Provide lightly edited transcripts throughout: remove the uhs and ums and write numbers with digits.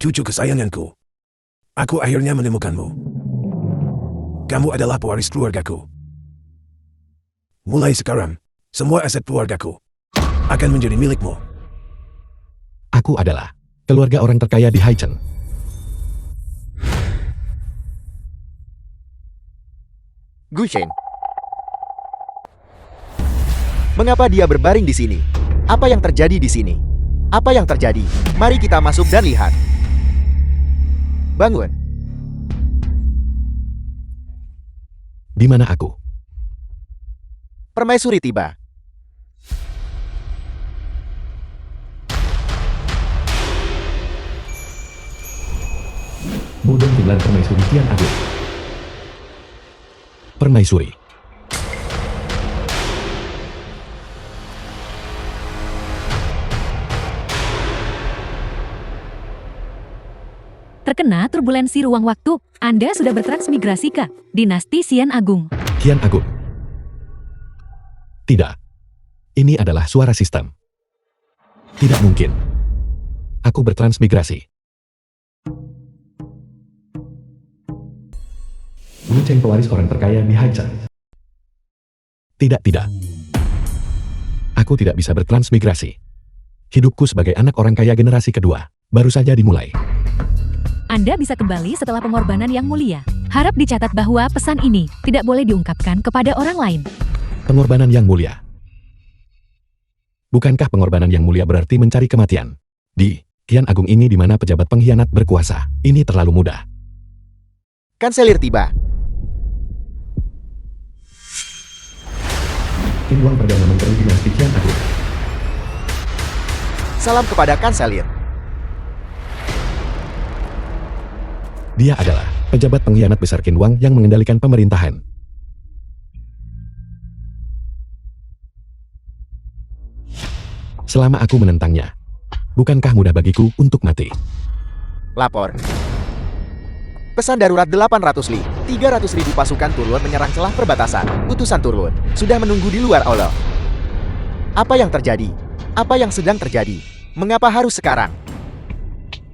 Cucu kesayanganku. Aku akhirnya menemukanmu. Kamu adalah pewaris keluargaku. Mulai sekarang, semua aset keluargaku akan menjadi milikmu. Aku adalah keluarga orang terkaya di Haichen. Gu Shen. Mengapa dia berbaring di sini? Apa yang terjadi di sini? Apa yang terjadi? Mari kita masuk dan lihat. Bangun. Di mana aku? Permaisuri tiba. Budong 9 Permaisuri Kian Agung. Permaisuri. Terkena turbulensi ruang waktu, Anda sudah bertransmigrasi ke Dinasti Xian Agung. Kian Agung. Tidak. Ini adalah suara sistem. Tidak mungkin. Aku bertransmigrasi. Wu Cheng pewaris orang terkaya di Haichen. Tidak. Aku tidak bisa bertransmigrasi. Hidupku sebagai anak orang kaya generasi kedua baru saja dimulai. Anda bisa kembali setelah pengorbanan yang mulia. Harap dicatat bahwa pesan ini tidak boleh diungkapkan kepada orang lain. Pengorbanan yang mulia. Bukankah pengorbanan yang mulia berarti mencari kematian? Di Kian Agung ini di mana pejabat pengkhianat berkuasa. Ini terlalu mudah. Kanselir tiba. Qin Wang Perdana Menteri Dinasti Kian Agung. Salam kepada Kanselir. Dia adalah pejabat pengkhianat besar Qin Wang yang mengendalikan pemerintahan. Selama aku menentangnya, bukankah mudah bagiku untuk mati? Lapor. Pesan darurat 800 Li. 300.000 pasukan Turlun menyerang celah perbatasan. Utusan Turlun sudah menunggu di luar Olo. Apa yang terjadi? Apa yang sedang terjadi? Mengapa harus sekarang?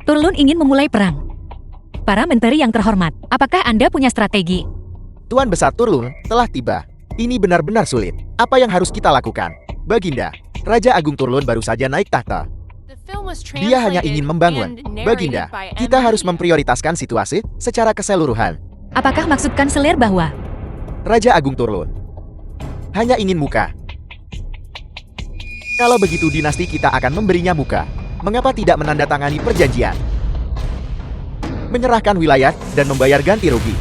Turlun ingin memulai perang. Para menteri yang terhormat, apakah Anda punya strategi? Tuan Besar Turlun telah tiba. Ini benar-benar sulit. Apa yang harus kita lakukan? Baginda, Raja Agung Turlun baru saja naik tahta. Dia hanya ingin membangun. Baginda, kita harus memprioritaskan situasi secara keseluruhan. Apakah maksud Kanselir bahwa Raja Agung Turlun hanya ingin muka? Kalau begitu dinasti kita akan memberinya muka. Mengapa tidak menandatangani perjanjian? Menyerahkan wilayah dan membayar ganti rugi.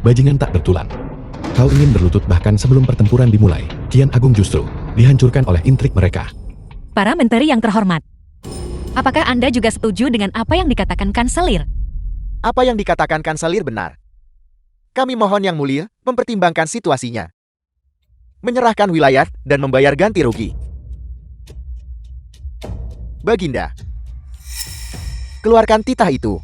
Bajingan tak bertulang. Kau ingin berlutut bahkan sebelum pertempuran dimulai. Kian Agung justru dihancurkan oleh intrik mereka. para menteri yang terhormat? Apakah Anda juga setuju dengan apa yang dikatakan Kanselir? Apa yang dikatakan Kanselir benar. Kami mohon Yang Mulia mempertimbangkan situasinya. Menyerahkan wilayah dan membayar ganti rugi. Baginda, keluarkan titah itu.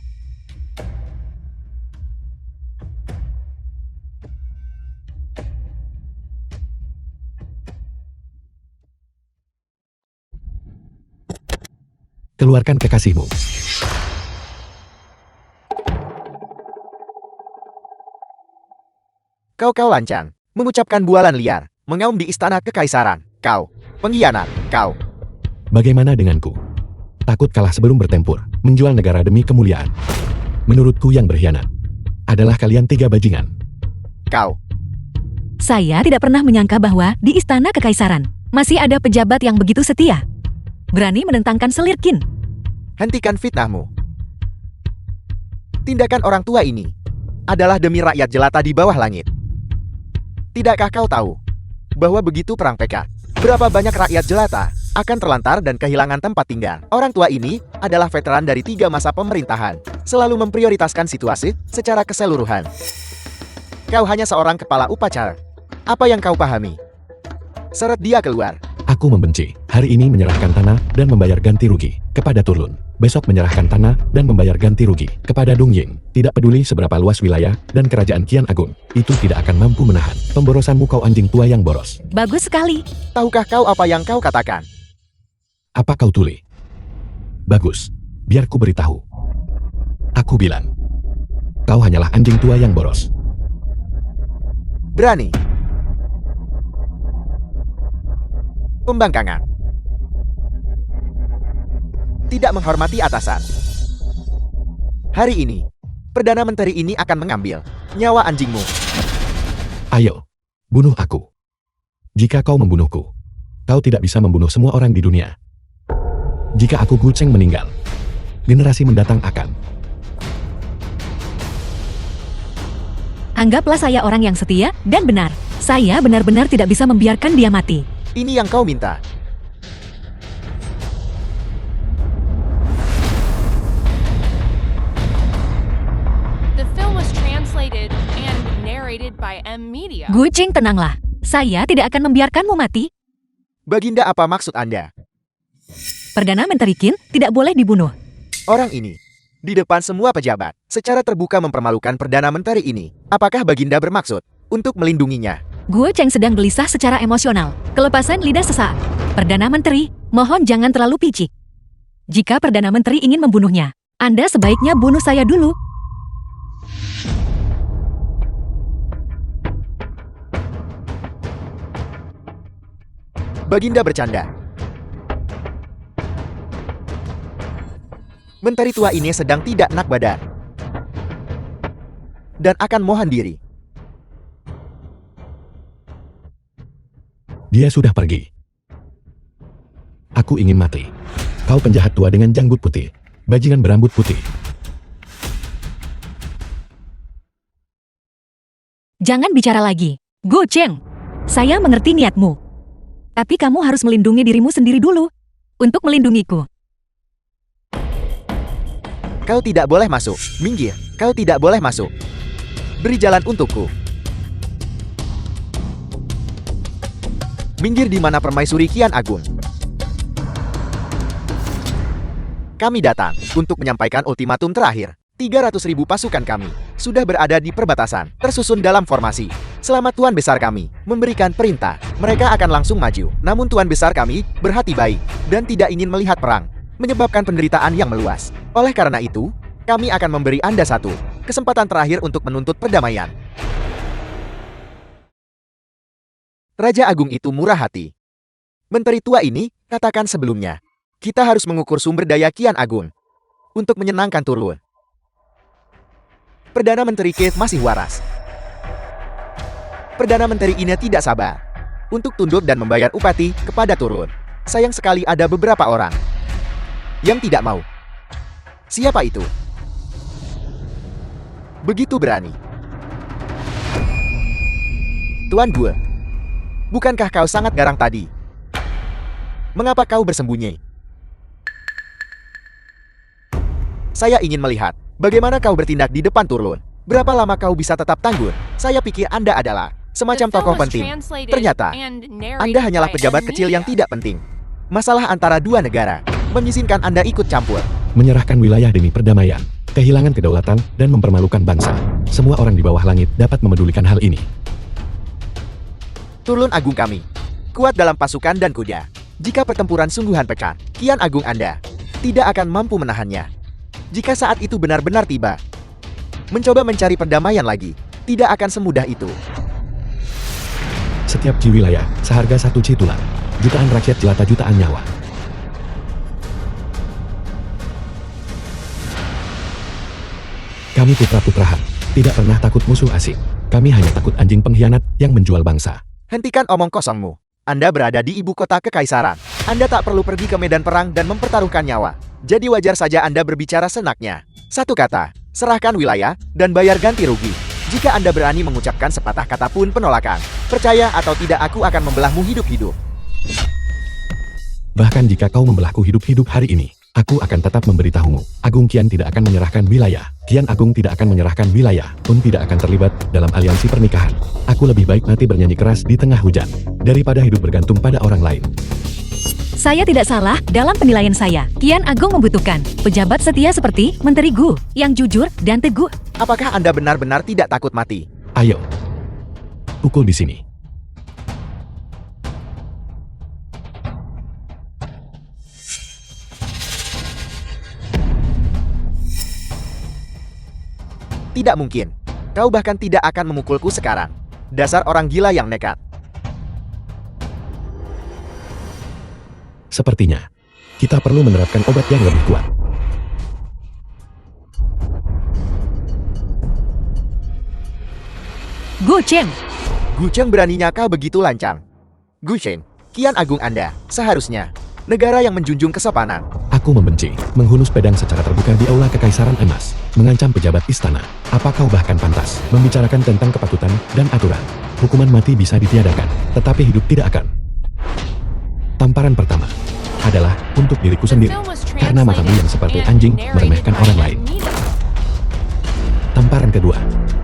Keluarkan kekasihmu. Kau lancang, mengucapkan bualan liar, mengaum di istana kekaisaran. Kau, pengkhianat, kau. Bagaimana denganku? Takut kalah sebelum bertempur, menjual negara demi kemuliaan. Menurutku yang berkhianat adalah kalian tiga bajingan. Kau. Saya tidak pernah menyangka bahwa di istana kekaisaran masih ada pejabat yang begitu setia. Berani menentang Kanselir Qin. Hentikan fitnahmu. Tindakan orang tua ini adalah demi rakyat jelata di bawah langit. Tidakkah kau tahu bahwa begitu perang PK, berapa banyak rakyat jelata akan terlantar dan kehilangan tempat tinggal? Orang tua ini adalah veteran dari 3 masa pemerintahan, selalu memprioritaskan situasi secara keseluruhan. Kau hanya seorang kepala upacara. Apa yang kau pahami? Seret dia keluar. Aku membenci. Hari ini menyerahkan tanah dan membayar ganti rugi kepada Turlun. Besok menyerahkan tanah dan membayar ganti rugi kepada Dong Ying. Tidak peduli seberapa luas wilayah dan kerajaan Kian Agung, itu tidak akan mampu menahan pemborosanmu, kau anjing tua yang boros. Bagus sekali. Tahukah kau apa yang kau katakan? Apa kau tuli? Bagus. Biar ku beritahu. Aku bilang, kau hanyalah anjing tua yang boros. Berani. Pembangkangan. Tidak menghormati atasan. Hari ini, Perdana Menteri ini akan mengambil nyawa anjingmu. Ayo, bunuh aku. Jika kau membunuhku, kau tidak bisa membunuh semua orang di dunia. Jika aku Gu Cheng meninggal, generasi mendatang akan. Anggaplah saya orang yang setia dan benar. Saya benar-benar tidak bisa membiarkan dia mati. Ini yang kau minta. The film was translated and narrated by M Media. Gu Cheng, tenanglah. Saya tidak akan membiarkanmu mati. Baginda, apa maksud Anda? Perdana Menteri Qin tidak boleh dibunuh. Orang ini, di depan semua pejabat, secara terbuka mempermalukan Perdana Menteri ini. Apakah Baginda bermaksud untuk melindunginya? Gu Cheng sedang gelisah secara emosional. Kelepasan lidah sesaat. Perdana Menteri, mohon jangan terlalu picik. Jika Perdana Menteri ingin membunuhnya, Anda sebaiknya bunuh saya dulu. Baginda bercanda. Menteri tua ini sedang tidak enak badan dan akan mohon diri. Dia sudah pergi. Aku ingin mati. Kau penjahat tua dengan janggut putih, bajingan berambut putih. Jangan bicara lagi. Gu Cheng, saya mengerti niatmu. Tapi kamu harus melindungi dirimu sendiri dulu. Untuk melindungiku. Kau tidak boleh masuk. Minggir. Kau tidak boleh masuk. Beri jalan untukku. Minggir di mana permaisuri Kian Agung. Kami datang untuk menyampaikan ultimatum terakhir. 300.000 pasukan kami sudah berada di perbatasan, tersusun dalam formasi. Selama Tuan Besar kami memberikan perintah, mereka akan langsung maju. Namun Tuan Besar kami berhati baik dan tidak ingin melihat perang, menyebabkan penderitaan yang meluas. Oleh karena itu, kami akan memberi Anda satu kesempatan terakhir untuk menuntut perdamaian. Raja Agung itu murah hati. Menteri tua ini katakan sebelumnya, kita harus mengukur sumber daya Kian Agung untuk menyenangkan Turlun. Perdana Menteri Keith masih waras. Perdana Menteri ini tidak sabar untuk tunduk dan membayar upati kepada Turlun. Sayang sekali ada beberapa orang yang tidak mau. Siapa itu? Begitu berani. Tuan Gue, bukankah kau sangat garang tadi? Mengapa kau bersembunyi? Saya ingin melihat bagaimana kau bertindak di depan Turlun. Berapa lama kau bisa tetap tangguh? Saya pikir Anda adalah semacam tokoh penting. Ternyata, Anda hanyalah pejabat kecil yang tidak penting. Masalah antara dua negara mengizinkan Anda ikut campur. Menyerahkan wilayah demi perdamaian, kehilangan kedaulatan, dan mempermalukan bangsa. Semua orang di bawah langit dapat memedulikan hal ini. Turlun Agung kami kuat dalam pasukan dan kuda. Jika pertempuran sungguhan pecah, Kian Agung Anda tidak akan mampu menahannya. Jika saat itu benar-benar tiba, mencoba mencari perdamaian lagi tidak akan semudah itu. Setiap ci wilayah seharga 1 ci tulang. Jutaan rakyat jelata jutaan nyawa. Kami putra-putrahan, tidak pernah takut musuh asing. Kami hanya takut anjing pengkhianat yang menjual bangsa. Hentikan omong kosongmu. Anda berada di ibu kota kekaisaran. Anda tak perlu pergi ke medan perang dan mempertaruhkan nyawa. Jadi wajar saja Anda berbicara senaknya. Satu kata, serahkan wilayah dan bayar ganti rugi. Jika Anda berani mengucapkan sepatah kata pun penolakan, percaya atau tidak aku akan membelahmu hidup-hidup. Bahkan jika kau membelahku hidup-hidup hari ini, aku akan tetap memberitahumu. Agung Kian tidak akan menyerahkan wilayah. Kian Agung tidak akan menyerahkan wilayah, pun tidak akan terlibat dalam aliansi pernikahan. Aku lebih baik mati bernyanyi keras di tengah hujan, daripada hidup bergantung pada orang lain. Saya tidak salah dalam penilaian saya. Kian Agung membutuhkan pejabat setia seperti Menteri Gu, yang jujur dan teguh. Apakah Anda benar-benar tidak takut mati? Ayo, pukul di sini. Tidak mungkin. Kau bahkan tidak akan memukulku sekarang. Dasar orang gila yang nekat. Sepertinya, kita perlu menerapkan obat yang lebih kuat. Gu Chen, Gu Cheng, beraninya kau begitu lancang. Gu Chen, kian agung Anda. Seharusnya, negara yang menjunjung kesopanan. Aku membenci menghunus pedang secara terbuka di aula Kekaisaran Emas, mengancam pejabat istana. Apa kau bahkan pantas membicarakan tentang kepatutan dan aturan? Hukuman mati bisa ditiadakan, tetapi hidup tidak akan. Tamparan pertama adalah untuk diriku The sendiri, film was karena matamu yang seperti translated anjing and narrated meremehkan by orang lain. M. Media. Tamparan kedua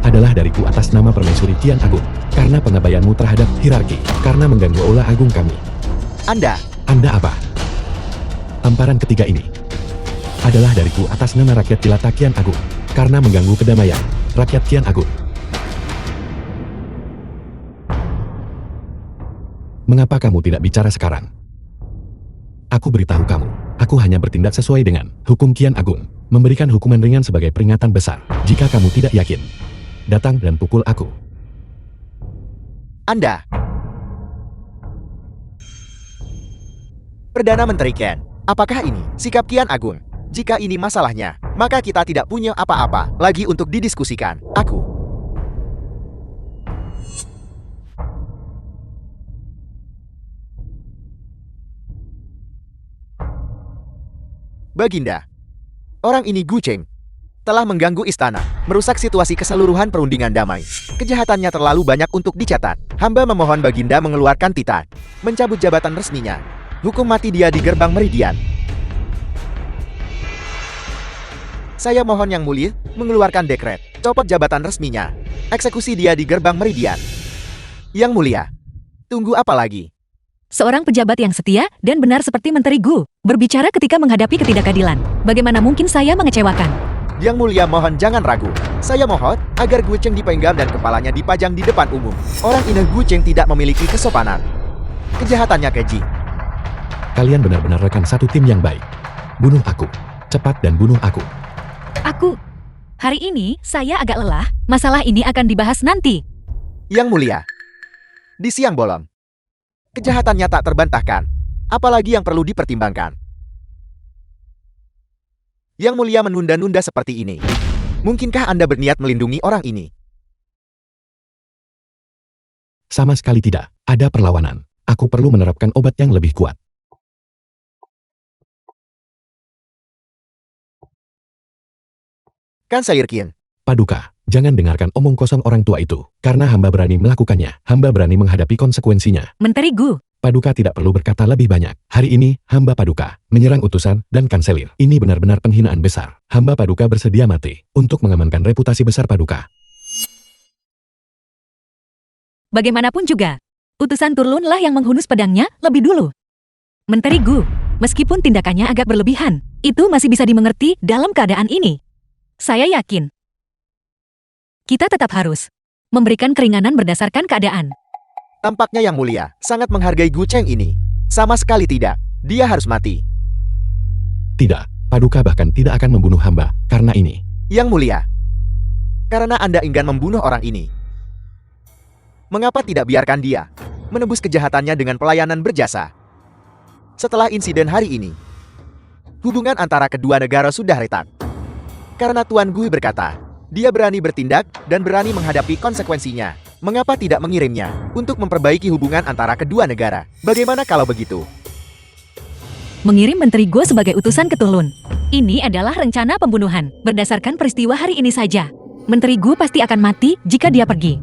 adalah dariku atas nama Permaisuri Kian Agung, karena pengabaianmu terhadap hierarki, karena mengganggu aula agung kami. Anda, Anda apa? Tamparan ketiga ini adalah dariku atas nama rakyat jelata Kian Agung, karena mengganggu kedamaian rakyat Kian Agung. Mengapa kamu tidak bicara sekarang? Aku beritahu kamu, aku hanya bertindak sesuai dengan hukum Kian Agung, memberikan hukuman ringan sebagai peringatan besar. Jika kamu tidak yakin, datang dan pukul aku. Anda. Perdana Menteri Ken, apakah ini sikap Kian Agung? Jika ini masalahnya, maka kita tidak punya apa-apa lagi untuk didiskusikan. Aku. Baginda, orang ini Gu Cheng telah mengganggu istana, merusak situasi keseluruhan perundingan damai. Kejahatannya terlalu banyak untuk dicatat. Hamba memohon Baginda mengeluarkan titah, mencabut jabatan resminya. Hukum mati dia di gerbang Meridian. Saya mohon Yang Mulia mengeluarkan dekret, copot jabatan resminya. Eksekusi dia di gerbang Meridian. Yang Mulia, tunggu apa lagi? seorang pejabat yang setia dan benar seperti Menteri Gu, berbicara ketika menghadapi ketidakadilan. Bagaimana mungkin saya mengecewakan? Yang Mulia mohon jangan ragu. Saya mohon agar Gu Cheng dipenggal dan kepalanya dipajang di depan umum. Orang ini Gu Cheng tidak memiliki kesopanan. Kejahatannya keji. Kalian benar-benar rekan satu tim yang baik. Bunuh aku. Cepat dan bunuh aku. Hari ini saya agak lelah. Masalah ini akan dibahas nanti. Yang Mulia, di siang bolong, kejahatannya tak terbantahkan. Apalagi yang perlu dipertimbangkan? Yang Mulia menunda-nunda seperti ini. Mungkinkah Anda berniat melindungi orang ini? Sama sekali tidak. Ada perlawanan. Aku perlu menerapkan obat yang lebih kuat. Kan Sairkin, Paduka, jangan dengarkan omong kosong orang tua itu. Karena hamba berani melakukannya. Hamba berani menghadapi konsekuensinya. Menteri Gu, Paduka tidak perlu berkata lebih banyak. Hari ini, hamba Paduka menyerang utusan dan kanselir. Ini benar-benar penghinaan besar. Hamba Paduka bersedia mati untuk mengamankan reputasi besar Paduka. bagaimanapun juga, utusan Turlunlah yang menghunus pedangnya lebih dulu. Menteri Gu, meskipun tindakannya agak berlebihan, itu masih bisa dimengerti dalam keadaan ini. Saya yakin kita tetap harus memberikan keringanan berdasarkan keadaan. tampaknya Yang Mulia sangat menghargai Gu Cheng ini. Sama sekali tidak. Dia harus mati. Tidak, Paduka bahkan tidak akan membunuh hamba karena ini. Yang Mulia, karena Anda enggan membunuh orang ini. Mengapa tidak biarkan dia menebus kejahatannya dengan pelayanan berjasa? Setelah insiden hari ini, hubungan antara kedua negara sudah retak. Karena Tuan Gui berkata, dia berani bertindak dan berani menghadapi konsekuensinya. Mengapa tidak mengirimnya untuk memperbaiki hubungan antara kedua negara? Bagaimana kalau begitu? Mengirim Menteri Gu sebagai utusan ke Turlun. Ini adalah rencana pembunuhan berdasarkan peristiwa hari ini saja. Menteri Gu pasti akan mati jika dia pergi.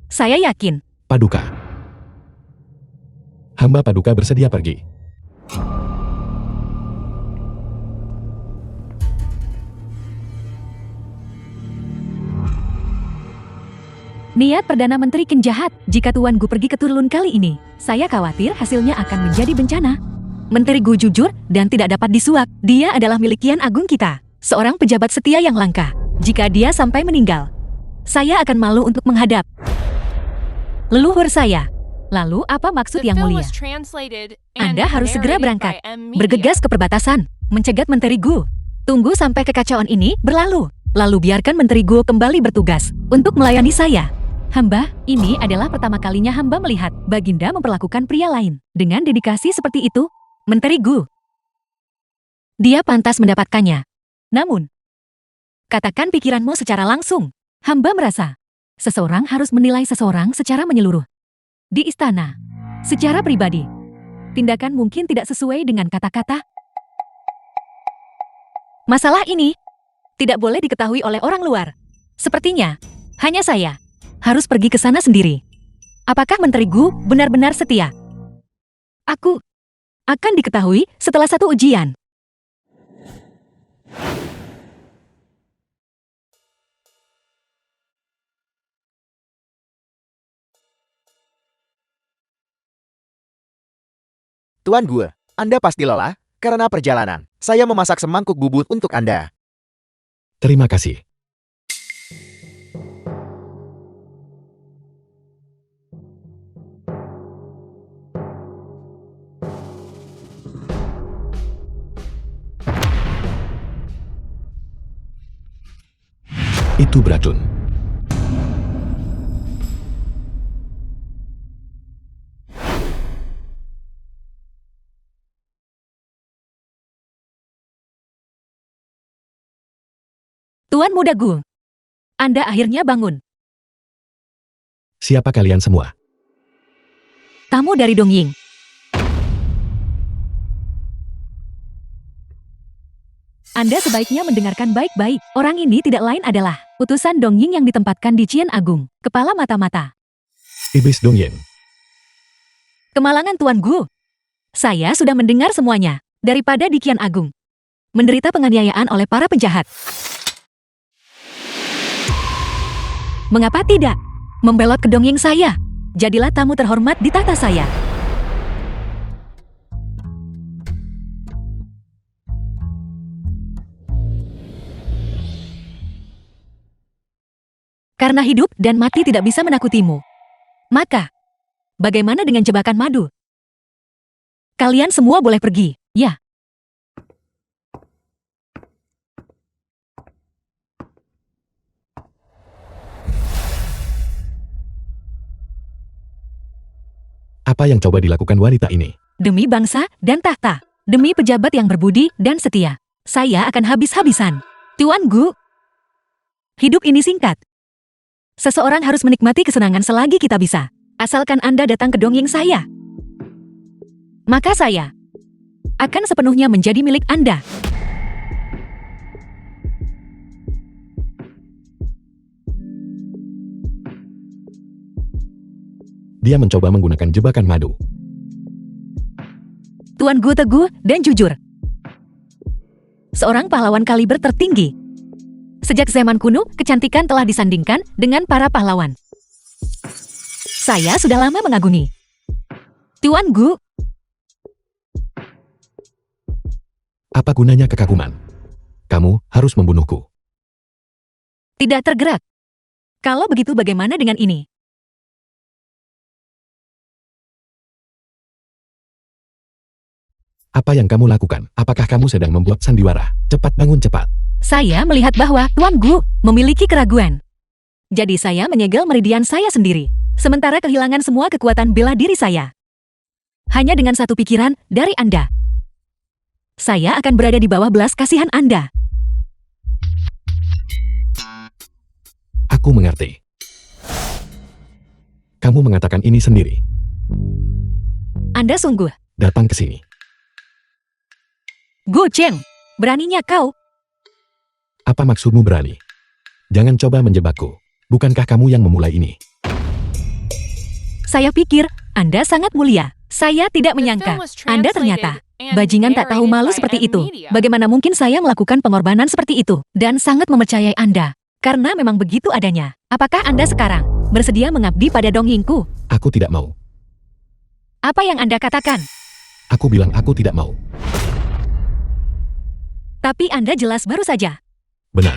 Saya yakin. Paduka. Hamba Paduka bersedia pergi. Niat Perdana Menteri Ken jahat jika Tuan Gu pergi ke Turlun kali ini. Saya khawatir hasilnya akan menjadi bencana. Menteri Gu jujur dan tidak dapat disuap. Dia adalah milik Kian Agung kita. Seorang pejabat setia yang langka. Jika dia sampai meninggal, saya akan malu untuk menghadap leluhur saya. Lalu apa maksud The Yang film Mulia? was translated and Anda harus segera narrated berangkat. by M. Media. Bergegas ke perbatasan, mencegat Menteri Gu. Tunggu sampai kekacauan ini berlalu. Lalu biarkan Menteri Guo kembali bertugas untuk melayani saya. Hamba, ini adalah pertama kalinya hamba melihat Baginda memperlakukan pria lain dengan dedikasi seperti itu. Menteri Gu. Dia pantas mendapatkannya. Namun, katakan pikiranmu secara langsung. Hamba merasa, seseorang harus menilai seseorang secara menyeluruh. Di istana, secara pribadi, tindakan mungkin tidak sesuai dengan kata-kata. Masalah ini tidak boleh diketahui oleh orang luar. Sepertinya, hanya saya harus pergi ke sana sendiri. Apakah Menteri Gu benar-benar setia? Aku akan diketahui setelah satu ujian. Tuan Gue, Anda pasti lelah karena perjalanan. Saya memasak semangkuk bubut untuk Anda. Terima kasih. Itu beracun. Tuan Muda Gu, Anda akhirnya bangun. Siapa kalian semua? Tamu dari Dongying. Anda sebaiknya mendengarkan baik-baik. Orang ini tidak lain adalah utusan Dongying yang ditempatkan di Qian Agung, kepala mata-mata. Iblis Dongying. Kemalangan Tuan Gu. Saya sudah mendengar semuanya. Daripada di Qian Agung menderita penganiayaan oleh para penjahat. Mengapa tidak membelot ke Dongying saya? Jadilah tamu terhormat di tahta saya. Karena hidup dan mati tidak bisa menakutimu. Maka, bagaimana dengan jebakan madu? Kalian semua boleh pergi, ya. Apa yang coba dilakukan wanita ini? Demi bangsa dan tahta. Demi pejabat yang berbudi dan setia. Saya akan habis-habisan. Tuan Gu, hidup ini singkat. Seseorang harus menikmati kesenangan selagi kita bisa. Asalkan Anda datang ke Dongying saya. Maka saya akan sepenuhnya menjadi milik Anda. Dia mencoba menggunakan jebakan madu. Tuan Gu teguh dan jujur. Seorang pahlawan kaliber tertinggi. Sejak zaman kuno, kecantikan telah disandingkan dengan para pahlawan. Saya sudah lama mengagumi Tuan Gu. Apa gunanya kekaguman? Kamu harus membunuhku. Tidak tergerak. Kalau begitu bagaimana dengan ini? Apa yang kamu lakukan? Apakah kamu sedang membuat sandiwara? Cepat bangun cepat. Saya melihat bahwa Tuan Gu memiliki keraguan. Jadi saya menyegel meridian saya sendiri. Sementara kehilangan semua kekuatan bela diri saya. Hanya dengan satu pikiran dari Anda. Saya akan berada di bawah belas kasihan Anda. Aku mengerti. Kamu mengatakan ini sendiri. Anda sungguh. Datang ke sini. Gu Cheng, beraninya kau? Apa maksudmu berani? Jangan coba menjebakku. Bukankah kamu yang memulai ini? Saya pikir Anda sangat mulia. Saya tidak menyangka Anda ternyata bajingan tak tahu malu seperti itu. Bagaimana mungkin saya melakukan pengorbanan seperti itu? Dan sangat mempercayai Anda. Karena memang begitu adanya. Apakah Anda sekarang bersedia mengabdi pada Dongyingku? Aku tidak mau. Apa yang Anda katakan? Aku bilang aku tidak mau. Tapi Anda jelas baru saja. Benar.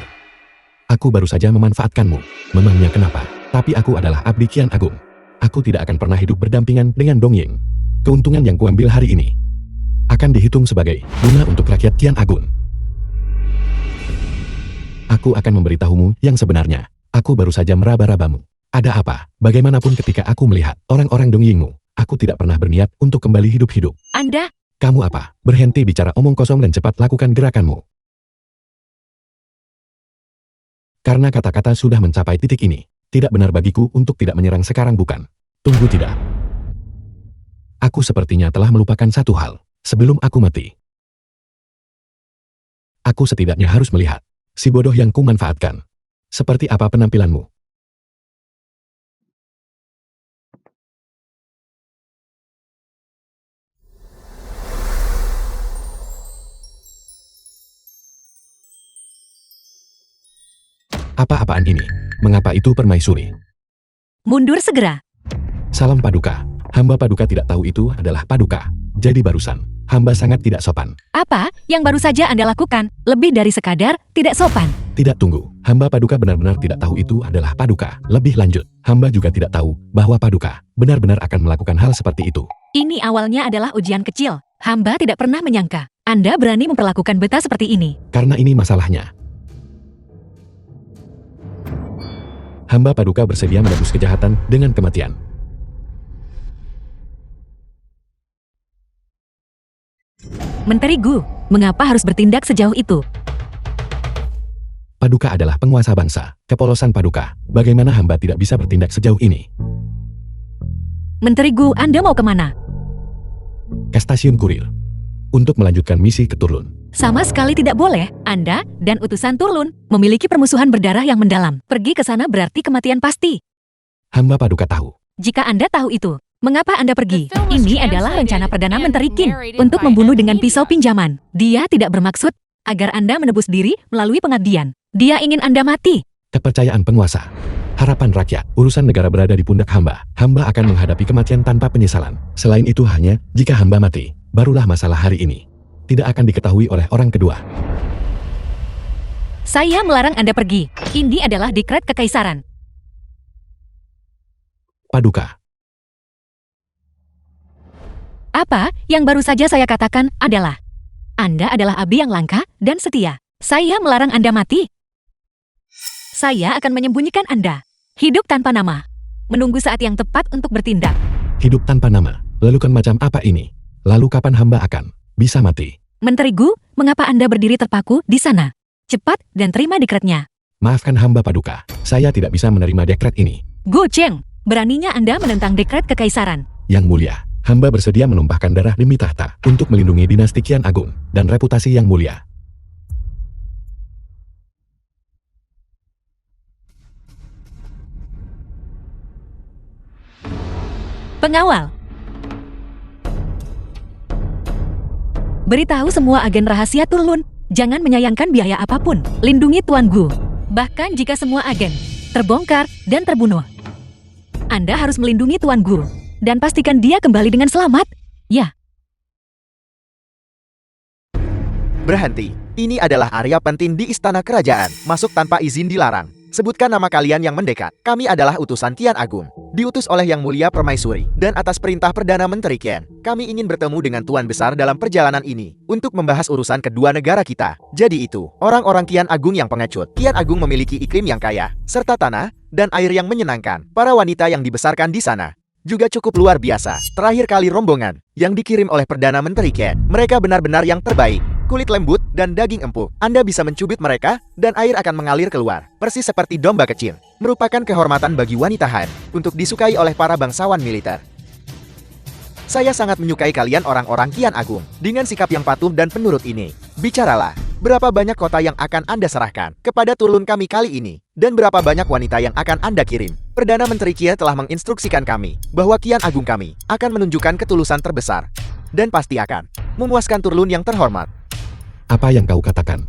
Aku baru saja memanfaatkanmu. Memangnya kenapa? Tapi aku adalah abdi Qian Agung. Aku tidak akan pernah hidup berdampingan dengan Dongying. Keuntungan yang kuambil hari ini akan dihitung sebagai bunga untuk rakyat Qian Agung. Aku akan memberitahumu yang sebenarnya. Aku baru saja meraba-rabamu. Ada apa? Bagaimanapun ketika aku melihat orang-orang Dongyingmu, aku tidak pernah berniat untuk kembali hidup-hidup. Anda, Kamu apa? Berhenti bicara omong kosong dan cepat lakukan gerakanmu. Karena kata-kata sudah mencapai titik ini, tidak benar bagiku untuk tidak menyerang sekarang bukan? Tunggu tidak. Aku sepertinya telah melupakan satu hal. Sebelum aku mati, aku setidaknya harus melihat si bodoh yang kumanfaatkan. Seperti apa penampilanmu? Apa-apaan ini? Mengapa itu permaisuri? mundur segera. Salam Paduka. Hamba Paduka tidak tahu itu adalah Paduka. Jadi barusan, hamba sangat tidak sopan. Apa yang baru saja Anda lakukan? Lebih dari sekadar tidak sopan. Tidak tunggu, hamba Paduka benar-benar tidak tahu itu adalah Paduka. Lebih lanjut, hamba juga tidak tahu bahwa Paduka benar-benar akan melakukan hal seperti itu. Ini awalnya adalah ujian kecil. Hamba tidak pernah menyangka Anda berani memperlakukan beta seperti ini. Karena ini masalahnya. Hamba Paduka bersedia menebus kejahatan dengan kematian. Menteri Gu, mengapa harus bertindak sejauh itu? Paduka adalah penguasa bangsa, kepolosan Paduka. Bagaimana hamba tidak bisa bertindak sejauh ini? Menteri Gu, Anda mau kemana? Ke stasiun kurir. Untuk melanjutkan misi ke Turlun. Sama sekali tidak boleh. Anda dan utusan Turlun memiliki permusuhan berdarah yang mendalam. Pergi ke sana berarti kematian pasti. Hamba Paduka tahu. Jika Anda tahu itu, mengapa Anda pergi? The film was Ini adalah rencana translated Perdana and Menteri Qin narrated untuk by membunuh M. dengan pisau Media. pinjaman. Dia tidak bermaksud agar Anda menebus diri melalui pengabdian. Dia ingin Anda mati. Kepercayaan penguasa. Harapan rakyat, urusan negara berada di pundak hamba. Hamba akan menghadapi kematian tanpa penyesalan. Selain itu hanya, jika hamba mati, barulah masalah hari ini tidak akan diketahui oleh orang kedua. Saya melarang Anda pergi. Ini adalah dekret kekaisaran. Paduka. Apa yang baru saja saya katakan adalah Anda adalah abdi yang langka dan setia. Saya melarang Anda mati. Saya akan menyembunyikan Anda. Hidup tanpa nama. Menunggu saat yang tepat untuk bertindak. Hidup tanpa nama. Lalu kan macam apa ini? Lalu kapan hamba akan bisa mati? Menteri Gu, mengapa Anda berdiri terpaku di sana? Cepat dan terima dekretnya. Maafkan hamba Paduka. Saya tidak bisa menerima dekret ini. Gu Cheng, beraninya Anda menentang dekret kekaisaran. Yang mulia, hamba bersedia menumpahkan darah demi tahta untuk melindungi dinasti Qian Agung dan reputasi yang mulia. Pengawal. Beritahu semua agen rahasia Turlun, jangan menyayangkan biaya apapun. Lindungi Tuan Gu. Bahkan jika semua agen terbongkar dan terbunuh. Anda harus melindungi Tuan Gu dan pastikan dia kembali dengan selamat. Ya, Berhenti. Ini adalah area penting di istana kerajaan. Masuk tanpa izin dilarang. Sebutkan nama kalian yang mendekat. Kami adalah utusan Qian Agung. Diutus oleh Yang Mulia Permaisuri. Dan atas perintah Perdana Menteri Qian, kami ingin bertemu dengan Tuan Besar dalam perjalanan ini. Untuk membahas urusan kedua negara kita. Jadi itu, orang-orang Qian Agung yang pengecut. Qian Agung memiliki iklim yang kaya, serta tanah dan air yang menyenangkan. Para wanita yang dibesarkan di sana juga cukup luar biasa. Terakhir kali rombongan yang dikirim oleh Perdana Menteri Qian. Mereka benar-benar yang terbaik. Kulit lembut dan daging empuk. Anda bisa mencubit mereka dan air akan mengalir keluar. Persis seperti domba kecil. Merupakan kehormatan bagi wanita Han untuk disukai oleh para bangsawan militer. Saya sangat menyukai kalian orang-orang Qian Agung. Dengan sikap yang patuh dan penurut ini. Bicaralah, berapa banyak kota yang akan Anda serahkan kepada Turlun kami kali ini? Dan berapa banyak wanita yang akan Anda kirim? Perdana Menteri Qian telah menginstruksikan kami bahwa Qian Agung kami akan menunjukkan ketulusan terbesar. Dan pasti akan memuaskan Turlun yang terhormat. Apa yang kau katakan?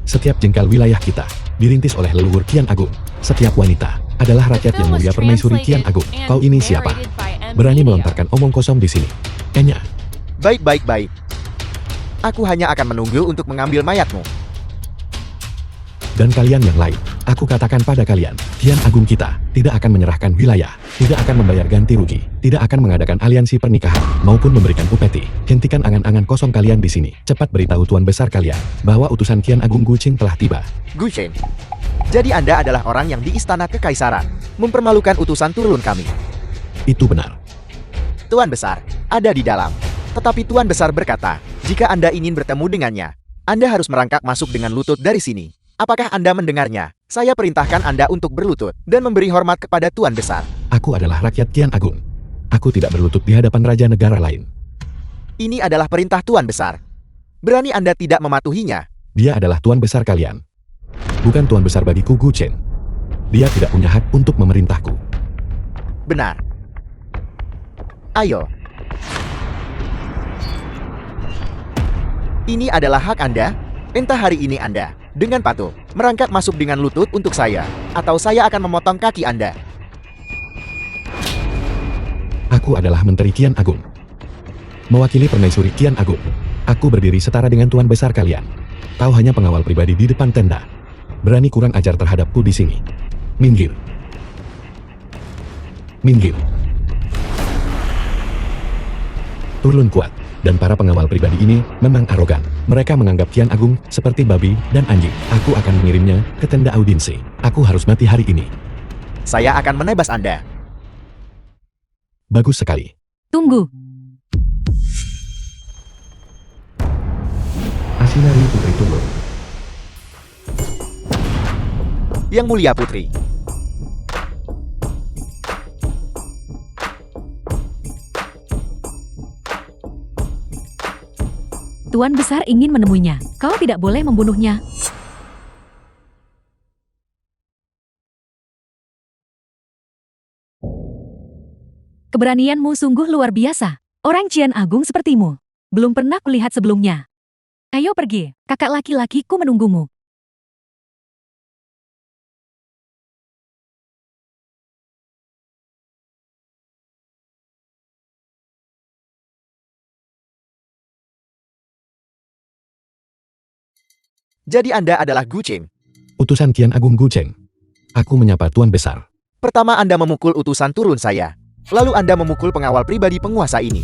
Setiap jengkal wilayah kita dirintis oleh leluhur Qian Agung. Setiap wanita adalah rakyat yang mulia permaisuri Qian Agung. Kau ini siapa? Berani melontarkan omong kosong di sini. Kayaknya. Baik. Aku hanya akan menunggu untuk mengambil mayatmu. dan kalian yang lain. Aku katakan pada kalian, Kian Agung kita tidak akan menyerahkan wilayah, tidak akan membayar ganti rugi, tidak akan mengadakan aliansi pernikahan, maupun memberikan upeti. Hentikan angan-angan kosong kalian di sini. Cepat beritahu tuan besar kalian bahwa utusan Kian Agung Guqing telah tiba. Guchen, jadi Anda adalah orang yang di istana kekaisaran, mempermalukan utusan turun kami. Itu benar. Tuan besar, ada di dalam. Tetapi Tuan besar berkata, jika Anda ingin bertemu dengannya, Anda harus merangkak masuk dengan lutut dari sini. Apakah Anda mendengarnya? Saya perintahkan Anda untuk berlutut dan memberi hormat kepada Tuan besar. Aku adalah rakyat Kian Agung. Aku tidak berlutut di hadapan raja negara lain. Ini adalah perintah Tuan besar. Berani Anda tidak mematuhinya? Dia adalah tuan besar kalian. Bukan tuan besar bagiku Guchen. Dia tidak punya hak untuk memerintahku. Benar. Ayo. Ini adalah hak Anda. Entah hari ini Anda, dengan patuh, merangkak masuk dengan lutut untuk saya, atau saya akan memotong kaki Anda. Aku adalah Menteri Kian Agung. Mewakili permaisuri Kian Agung. Aku berdiri setara dengan tuan besar kalian. Kau hanya pengawal pribadi di depan tenda. Berani kurang ajar terhadapku di sini. Minggir. Minggir. Turun kuat. Dan para pengawal pribadi ini memang arogan. Mereka menganggap Kian Agung seperti babi dan anjing. Aku akan mengirimnya ke tenda audiensi. Aku harus mati hari ini. Saya akan menebas Anda. Bagus sekali. Tunggu. Asinari Putri turun. Yang mulia putri. Tuan besar ingin menemuinya. Kau tidak boleh membunuhnya. Keberanianmu sungguh luar biasa. Orang Kian Agung sepertimu. Belum pernah kulihat sebelumnya. Ayo pergi, kakak laki-lakiku menunggumu. Jadi Anda adalah Guchen. Utusan Kian Agung Guchen. Aku menyapa tuan besar. Pertama Anda memukul utusan turun saya. Lalu Anda memukul pengawal pribadi penguasa ini.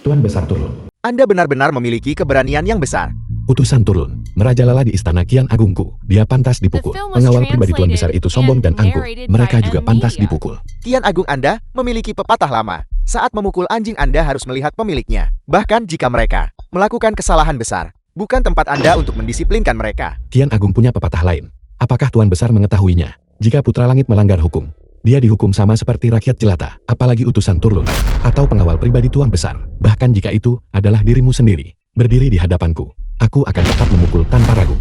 Tuan besar turun. Anda benar-benar memiliki keberanian yang besar. Utusan turun. Merajalela di istana Kian Agungku. Dia pantas dipukul. Pengawal pribadi tuan besar itu sombong dan angkuh. Mereka juga pantas dipukul. Kian Agung Anda memiliki pepatah lama. Saat memukul anjing Anda harus melihat pemiliknya. Bahkan jika mereka melakukan kesalahan besar, bukan tempat Anda untuk mendisiplinkan mereka. Kian Agung punya pepatah lain. Apakah tuan besar mengetahuinya? Jika putra langit melanggar hukum, dia dihukum sama seperti rakyat jelata, apalagi utusan turun, atau pengawal pribadi tuan besar. Bahkan jika itu adalah dirimu sendiri, berdiri di hadapanku, aku akan tetap memukul tanpa ragu.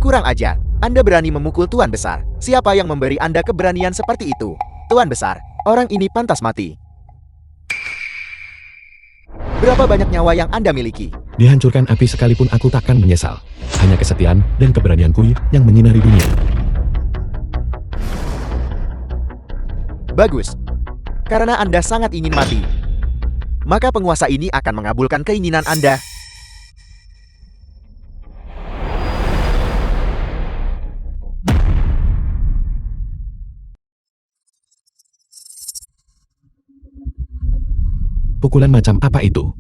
Kurang ajar, Anda berani memukul tuan besar. Siapa yang memberi Anda keberanian seperti itu? Tuan besar, orang ini pantas mati. Berapa banyak nyawa yang Anda miliki? Dihancurkan api sekalipun aku takkan menyesal. Hanya kesetiaan dan keberanianku yang menyinari dunia. Bagus. Karena Anda sangat ingin mati, maka penguasa ini akan mengabulkan keinginan Anda. Pukulan macam apa itu?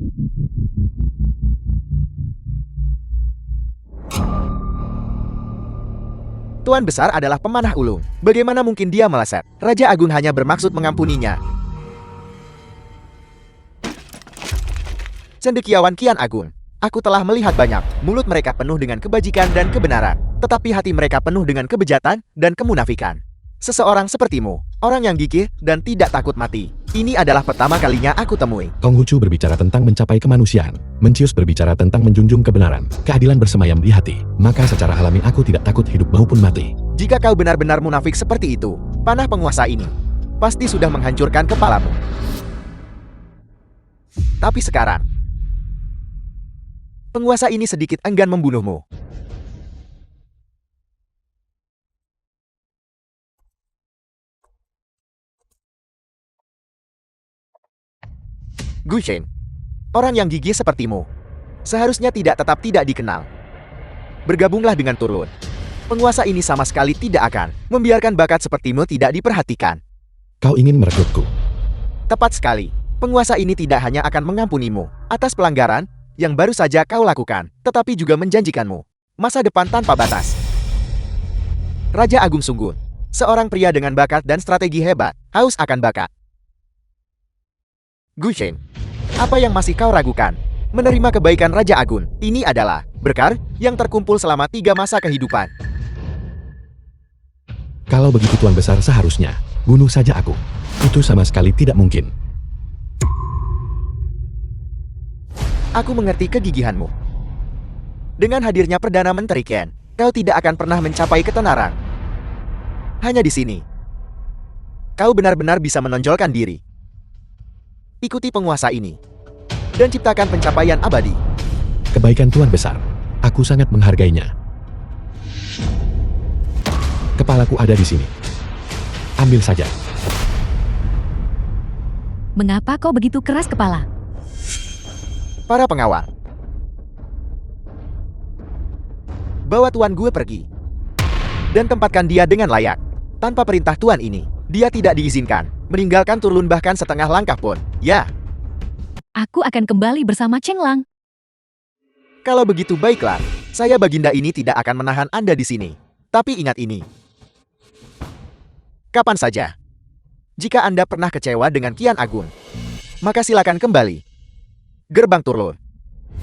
Tuan besar adalah pemanah ulung. Bagaimana mungkin dia meleset? Raja Agung hanya bermaksud mengampuninya. Cendekiawan Kian Agung, aku telah melihat banyak. Mulut mereka penuh dengan kebajikan dan kebenaran, tetapi hati mereka penuh dengan kebejatan dan kemunafikan. Seseorang sepertimu, orang yang gigih dan tidak takut mati. Ini adalah pertama kalinya aku temui. Konghucu berbicara tentang mencapai kemanusiaan. Mencius berbicara tentang menjunjung kebenaran. Keadilan bersemayam di hati. Maka secara alami aku tidak takut hidup maupun mati. Jika kau benar-benar munafik seperti itu, panah penguasa ini pasti sudah menghancurkan kepalamu. Tapi sekarang, penguasa ini sedikit enggan membunuhmu. Guchen, orang yang gigih sepertimu, seharusnya tidak dikenal. bergabunglah dengan Turlun. Penguasa ini sama sekali tidak akan membiarkan bakat sepertimu tidak diperhatikan. Kau ingin merekrutku? Tepat sekali. Penguasa ini tidak hanya akan mengampunimu atas pelanggaran yang baru saja kau lakukan, tetapi juga menjanjikanmu masa depan tanpa batas. Raja Agung Sunggun, seorang pria dengan bakat dan strategi hebat, haus akan bakat. Gu Shen, apa yang masih kau ragukan? Menerima kebaikan Raja Agung, ini adalah berkah yang terkumpul selama 3 masa kehidupan. Kalau begitu Tuan Besar seharusnya bunuh saja aku. Itu sama sekali tidak mungkin. Aku mengerti kegigihanmu. Dengan hadirnya Perdana Menteri Ken, kau tidak akan pernah mencapai ketenaran. Hanya di sini, kau benar-benar bisa menonjolkan diri. Ikuti penguasa ini, dan ciptakan pencapaian abadi. Kebaikan Tuan Besar, aku sangat menghargainya. Kepalaku ada di sini. Ambil saja. Mengapa kau begitu keras kepala? Para pengawal, bawa Tuan Gue pergi, dan tempatkan dia dengan layak. Tanpa perintah Tuan ini, dia tidak diizinkan meninggalkan Turlun bahkan setengah langkah pun. Ya, Aku akan kembali bersama Cheng Lang. kalau begitu baiklah. Saya Baginda ini tidak akan menahan Anda di sini. Tapi ingat ini. Kapan saja, jika Anda pernah kecewa dengan Kian Agung, maka silakan kembali. Gerbang Turlun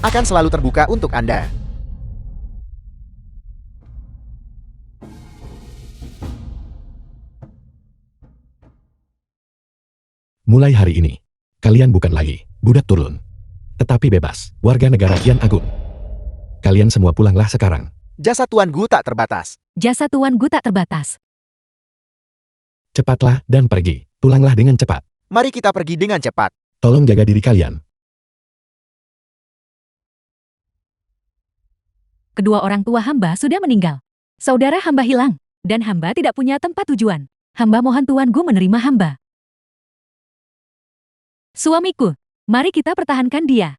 akan selalu terbuka untuk Anda. Mulai hari ini, kalian bukan lagi budak Turlun, tetapi bebas, warga negara Kian Agung. Kalian semua pulanglah sekarang. Jasa Tuan Gu tak terbatas. Jasa Tuan Gu tak terbatas. Cepatlah dan pergi. Pulanglah dengan cepat. Mari kita pergi dengan cepat. Tolong jaga diri kalian. Kedua orang tua hamba sudah meninggal. Saudara hamba hilang, dan hamba tidak punya tempat tujuan. Hamba mohon Tuan Gu menerima hamba. Suamiku, mari kita pertahankan dia.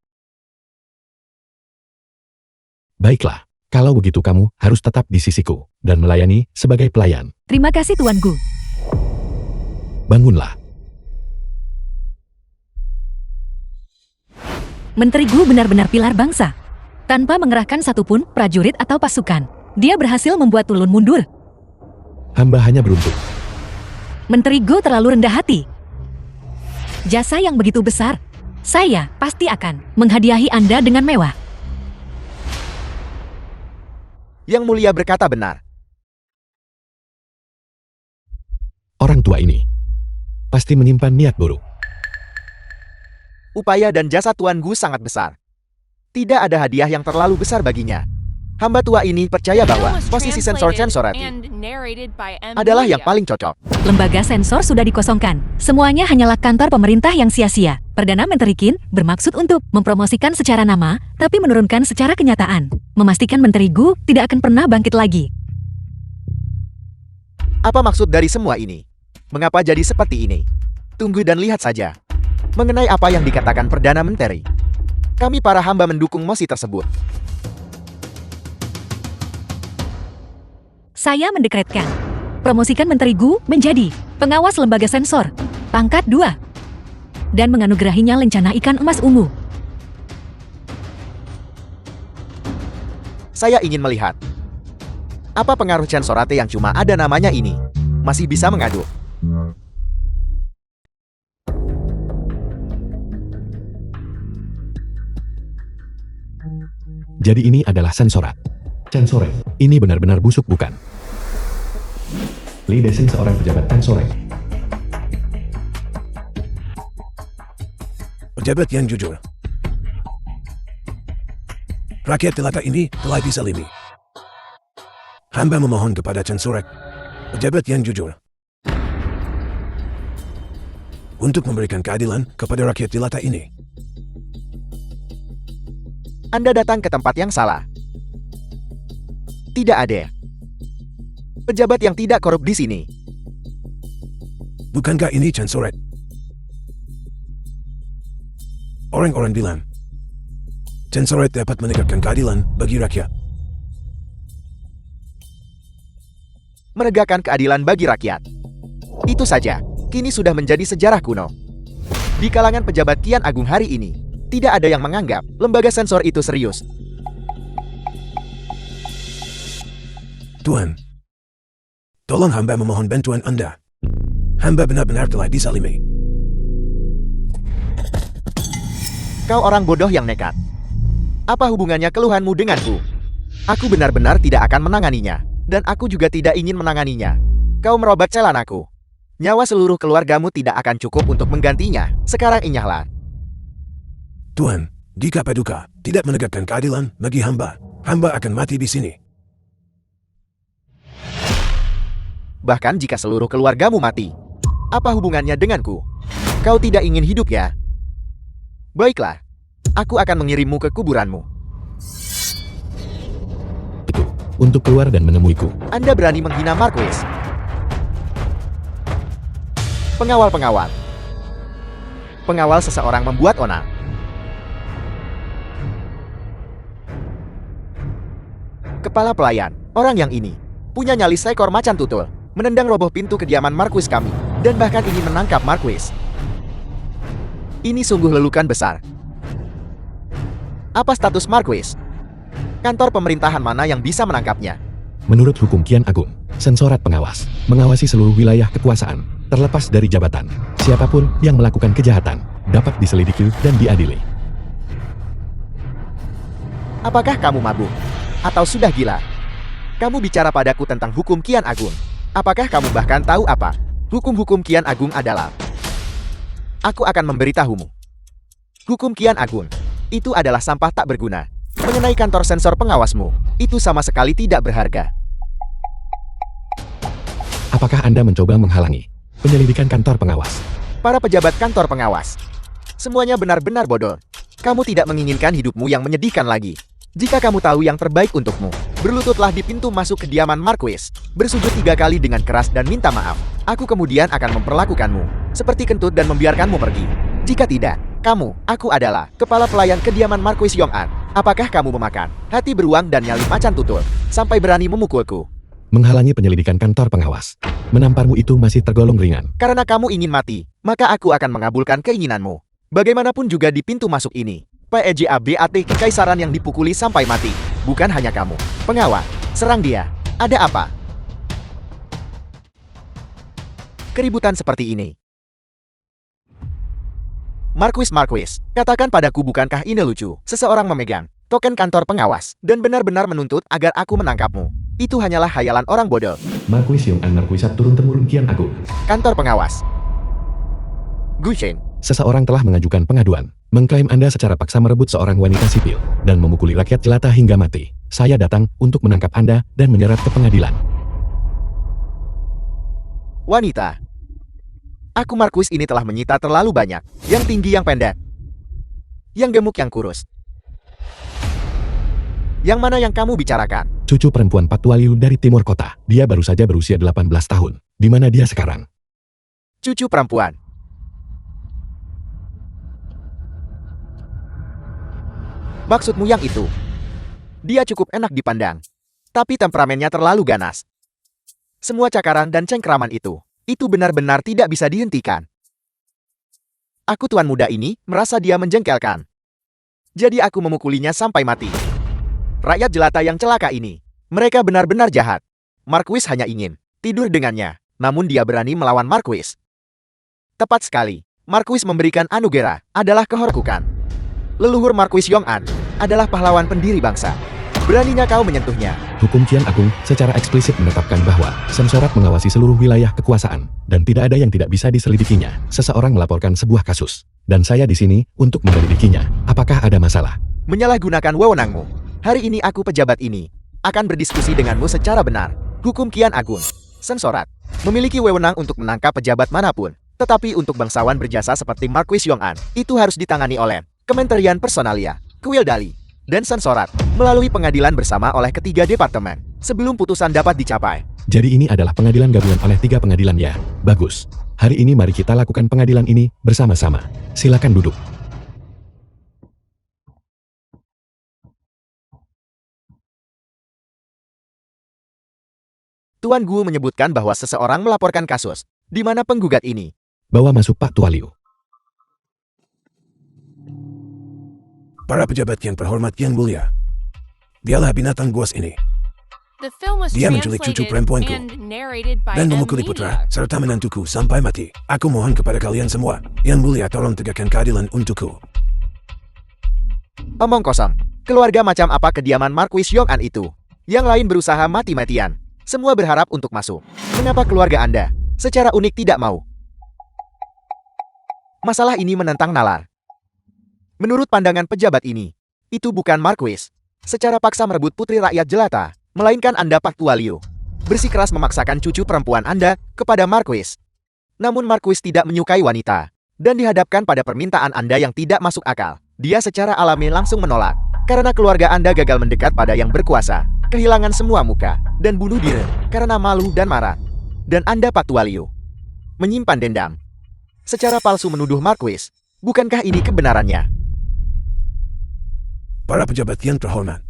Baiklah, kalau begitu kamu harus tetap di sisiku dan melayani sebagai pelayan. Terima kasih Tuan Gu. Bangunlah. Menteri Gu benar-benar pilar bangsa. Tanpa mengerahkan satupun prajurit atau pasukan, dia berhasil membuat Turlun mundur. Hamba hanya beruntung. Menteri Gu terlalu rendah hati. Jasa yang begitu besar, saya pasti akan menghadiahi Anda dengan mewah. Yang mulia berkata benar. Orang tua ini pasti menyimpan niat buruk. Upaya dan jasa Tuan Gu sangat besar. Tidak ada hadiah yang terlalu besar baginya. Hamba tua ini percaya bahwa posisi sensor Censorati adalah yang paling cocok. Lembaga sensor sudah dikosongkan. Semuanya hanyalah kantor pemerintah yang sia-sia. Perdana Menteri Qin bermaksud untuk mempromosikan secara nama, tapi menurunkan secara kenyataan. Memastikan Menteri Gu tidak akan pernah bangkit lagi. Apa maksud dari semua ini? Mengapa jadi seperti ini? Tunggu dan lihat saja. Mengenai apa yang dikatakan Perdana Menteri, kami para hamba mendukung mosi tersebut. Saya mendekretkan, promosikan Menteri Gu menjadi pengawas lembaga sensor, pangkat 2, dan menganugerahinya lencana ikan emas ungu. Saya ingin melihat apa pengaruh Censorate yang cuma ada namanya ini masih bisa mengadu. Jadi ini adalah sensorat. Censoret, ini benar-benar busuk bukan? Li Desing seorang pejabat Censoret. Pejabat yang jujur. Rakyat jelata ini telah disalimi. Hamba memohon kepada Censoret, pejabat yang jujur, untuk memberikan keadilan kepada rakyat jelata ini. Anda datang ke tempat yang salah. Tidak ada pejabat yang tidak korup di sini. Bukankah ini Censoret? Orang-orang bilang, Censoret dapat menegakkan keadilan bagi rakyat. menegakkan keadilan bagi rakyat. Itu saja, kini sudah menjadi sejarah kuno. Di kalangan pejabat Kian Agung hari ini, tidak ada yang menganggap lembaga sensor itu serius. Tuan, tolong hamba memohon bantuan Anda. Hamba benar-benar telah disalimi. Kau orang bodoh yang nekat. Apa hubungannya keluhanmu denganku? Aku benar-benar tidak akan menanganinya, dan aku juga tidak ingin menanganinya. Kau merobek celanaku. Nyawa seluruh keluargamu tidak akan cukup untuk menggantinya. Sekarang inyahlah. Tuan, jika Paduka tidak menegakkan keadilan bagi hamba, hamba akan mati di sini. Bahkan jika seluruh keluargamu mati, apa hubungannya denganku? Kau tidak ingin hidup ya? Baiklah, aku akan mengirimmu ke kuburanmu. Itu, untuk keluar dan menemuiku. Anda berani menghina Marquis? Pengawal-pengawal. Pengawal seseorang membuat onar. Kepala pelayan, orang yang ini, punya nyali seekor macan tutul, menendang roboh pintu kediaman Marquis kami, dan bahkan ingin menangkap Marquis. Ini sungguh lelukan besar. Apa status Marquis? Kantor pemerintahan mana yang bisa menangkapnya? Menurut hukum Kian Agung, sensorat pengawas, mengawasi seluruh wilayah kekuasaan, terlepas dari jabatan. Siapapun yang melakukan kejahatan, dapat diselidiki dan diadili. Apakah kamu mabuk? Atau sudah gila? Kamu bicara padaku tentang hukum Kian Agung. Apakah kamu bahkan tahu apa hukum-hukum Kian Agung adalah? Aku akan memberitahumu. Hukum Kian Agung itu adalah sampah tak berguna. Mengenai kantor sensor pengawasmu, itu sama sekali tidak berharga. Apakah Anda mencoba menghalangi penyelidikan kantor pengawas? Para pejabat kantor pengawas, semuanya benar-benar bodoh. Kamu tidak menginginkan hidupmu yang menyedihkan lagi. Jika kamu tahu yang terbaik untukmu, berlututlah di pintu masuk kediaman Marquis, bersujud 3 kali dengan keras dan minta maaf. Aku kemudian akan memperlakukanmu seperti kentut dan membiarkanmu pergi. Jika tidak, aku adalah kepala pelayan kediaman Marquis Yong'an. Apakah kamu memakan hati beruang dan nyali macan tutul sampai berani memukulku? Menghalangi penyelidikan kantor pengawas. Menamparmu itu masih tergolong ringan. Karena kamu ingin mati, maka aku akan mengabulkan keinginanmu. Bagaimanapun juga di pintu masuk ini, PEJABAT kekaisaran yang dipukuli sampai mati. Bukan hanya kamu. Pengawal, serang dia. Ada apa? Keributan seperti ini. Marquis, katakan padaku, bukankah ini lucu? Seseorang memegang token kantor pengawas dan benar-benar menuntut agar aku menangkapmu. Itu hanyalah khayalan orang bodoh. Marquis Yong'an Marquisat turun-temurun Kian Agung. Kantor pengawas. Gu Shen. Seseorang telah mengajukan pengaduan, mengklaim Anda secara paksa merebut seorang wanita sipil, dan memukuli rakyat jelata hingga mati. Saya datang untuk menangkap Anda dan menyeret ke pengadilan. Wanita. Aku Marquis ini telah menyita terlalu banyak. Yang tinggi, yang pendek. Yang gemuk, yang kurus. Yang mana yang kamu bicarakan? Cucu perempuan Patualiu dari timur kota. Dia baru saja berusia 18 tahun. Di mana dia sekarang? Cucu perempuan. Maksudmu yang itu? Dia cukup enak dipandang, tapi temperamennya terlalu ganas. Semua cakaran dan cengkraman itu benar-benar tidak bisa dihentikan. Aku tuan muda ini merasa dia menjengkelkan. Jadi aku memukulinya sampai mati. Rakyat jelata yang celaka ini, mereka benar-benar jahat. Marquis hanya ingin tidur dengannya, namun dia berani melawan Marquis. Tepat sekali, Marquis memberikan anugerah adalah kehorkukan. Leluhur Marquis Yong'an adalah pahlawan pendiri bangsa. Beraninya kau menyentuhnya. Hukum Kian Agung secara eksplisit menetapkan bahwa sensorat mengawasi seluruh wilayah kekuasaan, dan tidak ada yang tidak bisa diselidikinya. Seseorang melaporkan sebuah kasus, dan saya di sini untuk menyelidikinya. Apakah ada masalah? Menyalahgunakan wewenangmu. Hari ini aku, pejabat ini, akan berdiskusi denganmu secara benar. Hukum Kian Agung, sensorat, memiliki wewenang untuk menangkap pejabat manapun. Tetapi untuk bangsawan berjasa seperti Marquis Yong'an, itu harus ditangani oleh Kementerian Personalia, Kewildali, dan Sensorat, melalui pengadilan bersama oleh ketiga departemen, sebelum putusan dapat dicapai. Jadi ini adalah pengadilan gabungan oleh 3 pengadilan ya? Bagus. Hari ini mari kita lakukan pengadilan ini bersama-sama. Silakan duduk. Tuan Gu menyebutkan bahwa seseorang melaporkan kasus, di mana penggugat ini. Bawa masuk Pak Tua Liu. Para pejabat yang terhormat yang mulia. Dialah binatang buas ini. The film was Dia menculik cucu translated perempuanku and narrated by dan M memukuli Media. putra serta menantuku sampai mati. Aku mohon kepada kalian semua, yang mulia tolong tegakkan keadilan untukku. Omong kosong. Keluarga macam apa kediaman Marquis Yong'an itu? Yang lain berusaha mati-matian. Semua berharap untuk masuk. Mengapa keluarga Anda secara unik tidak mau? Masalah ini menentang nalar. Menurut pandangan pejabat ini, itu bukan Marquis secara paksa merebut putri rakyat jelata, melainkan Anda Pak Tua Liu. Bersikeras memaksakan cucu perempuan Anda kepada Marquis. Namun Marquis tidak menyukai wanita, dan dihadapkan pada permintaan Anda yang tidak masuk akal. Dia secara alami langsung menolak, karena keluarga Anda gagal mendekat pada yang berkuasa, kehilangan semua muka, dan bunuh diri, karena malu dan marah. Dan Anda Pak Tua Liu menyimpan dendam. Secara palsu menuduh Marquis, bukankah ini kebenarannya? Para pejabat yang terhormat.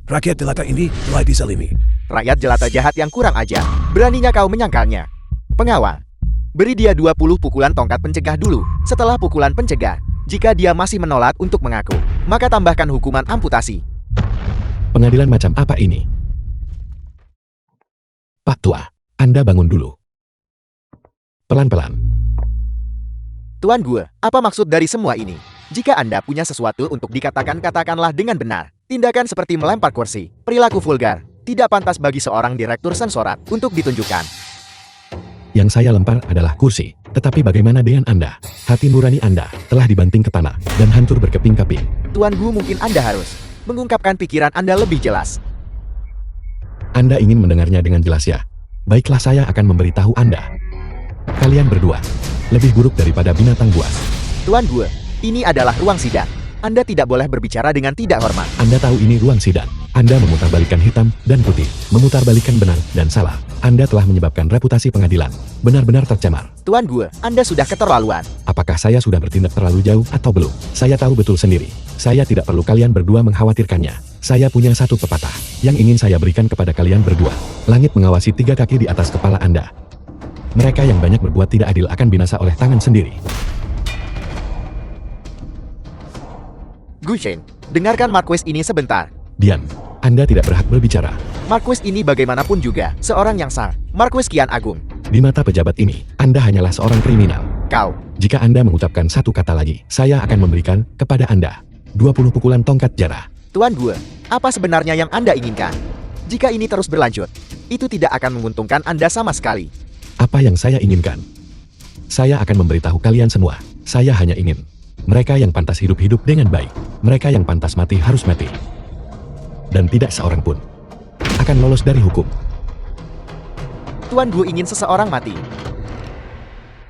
Rakyat jelata ini telah disalimi. Rakyat jelata jahat yang kurang ajar. Beraninya kau menyangkalnya. Pengawal, beri dia 20 pukulan tongkat pencegah dulu. Setelah pukulan pencegah, jika dia masih menolak untuk mengaku, maka tambahkan hukuman amputasi. Pengadilan macam apa ini? Pak Tua, Anda bangun dulu. Pelan-pelan. Tuan Gue, apa maksud dari semua ini? Jika Anda punya sesuatu untuk dikatakan, katakanlah dengan benar. Tindakan seperti melempar kursi, perilaku vulgar, tidak pantas bagi seorang direktur sensorat untuk ditunjukkan. Yang saya lempar adalah kursi. Tetapi bagaimana dengan Anda? Hati nurani Anda telah dibanting ke tanah dan hancur berkeping-keping. Tuan Gu, mungkin Anda harus mengungkapkan pikiran Anda lebih jelas. Anda ingin mendengarnya dengan jelas ya? Baiklah, saya akan memberitahu Anda. Kalian berdua lebih buruk daripada binatang buas. Tuan Gu, ini adalah ruang sidang. Anda tidak boleh berbicara dengan tidak hormat. Anda tahu ini ruang sidang. Anda memutarbalikkan hitam dan putih, memutarbalikkan benar dan salah. Anda telah menyebabkan reputasi pengadilan benar-benar tercemar. Tuan Gu, Anda sudah keterlaluan. Apakah saya sudah bertindak terlalu jauh atau belum? Saya tahu betul sendiri. Saya tidak perlu kalian berdua mengkhawatirkannya. Saya punya satu pepatah yang ingin saya berikan kepada kalian berdua. Langit mengawasi 3 kaki di atas kepala Anda. Mereka yang banyak berbuat tidak adil akan binasa oleh tangan sendiri. Gu Shen, dengarkan Marquis ini sebentar. Diam. Anda tidak berhak berbicara. Marquis ini bagaimanapun juga seorang yang sah. Marquis Kian Agung. Di mata pejabat ini, Anda hanyalah seorang kriminal. Kau. Jika Anda mengucapkan satu kata lagi, saya akan memberikan kepada Anda 20 pukulan tongkat jarah. Tuan Gu, apa sebenarnya yang Anda inginkan? Jika ini terus berlanjut, itu tidak akan menguntungkan Anda sama sekali. Apa yang saya inginkan? Saya akan memberitahu kalian semua. Saya hanya ingin mereka yang pantas hidup-hidup dengan baik. Mereka yang pantas mati harus mati. Dan tidak seorang pun akan lolos dari hukum. Tuan Gu ingin seseorang mati.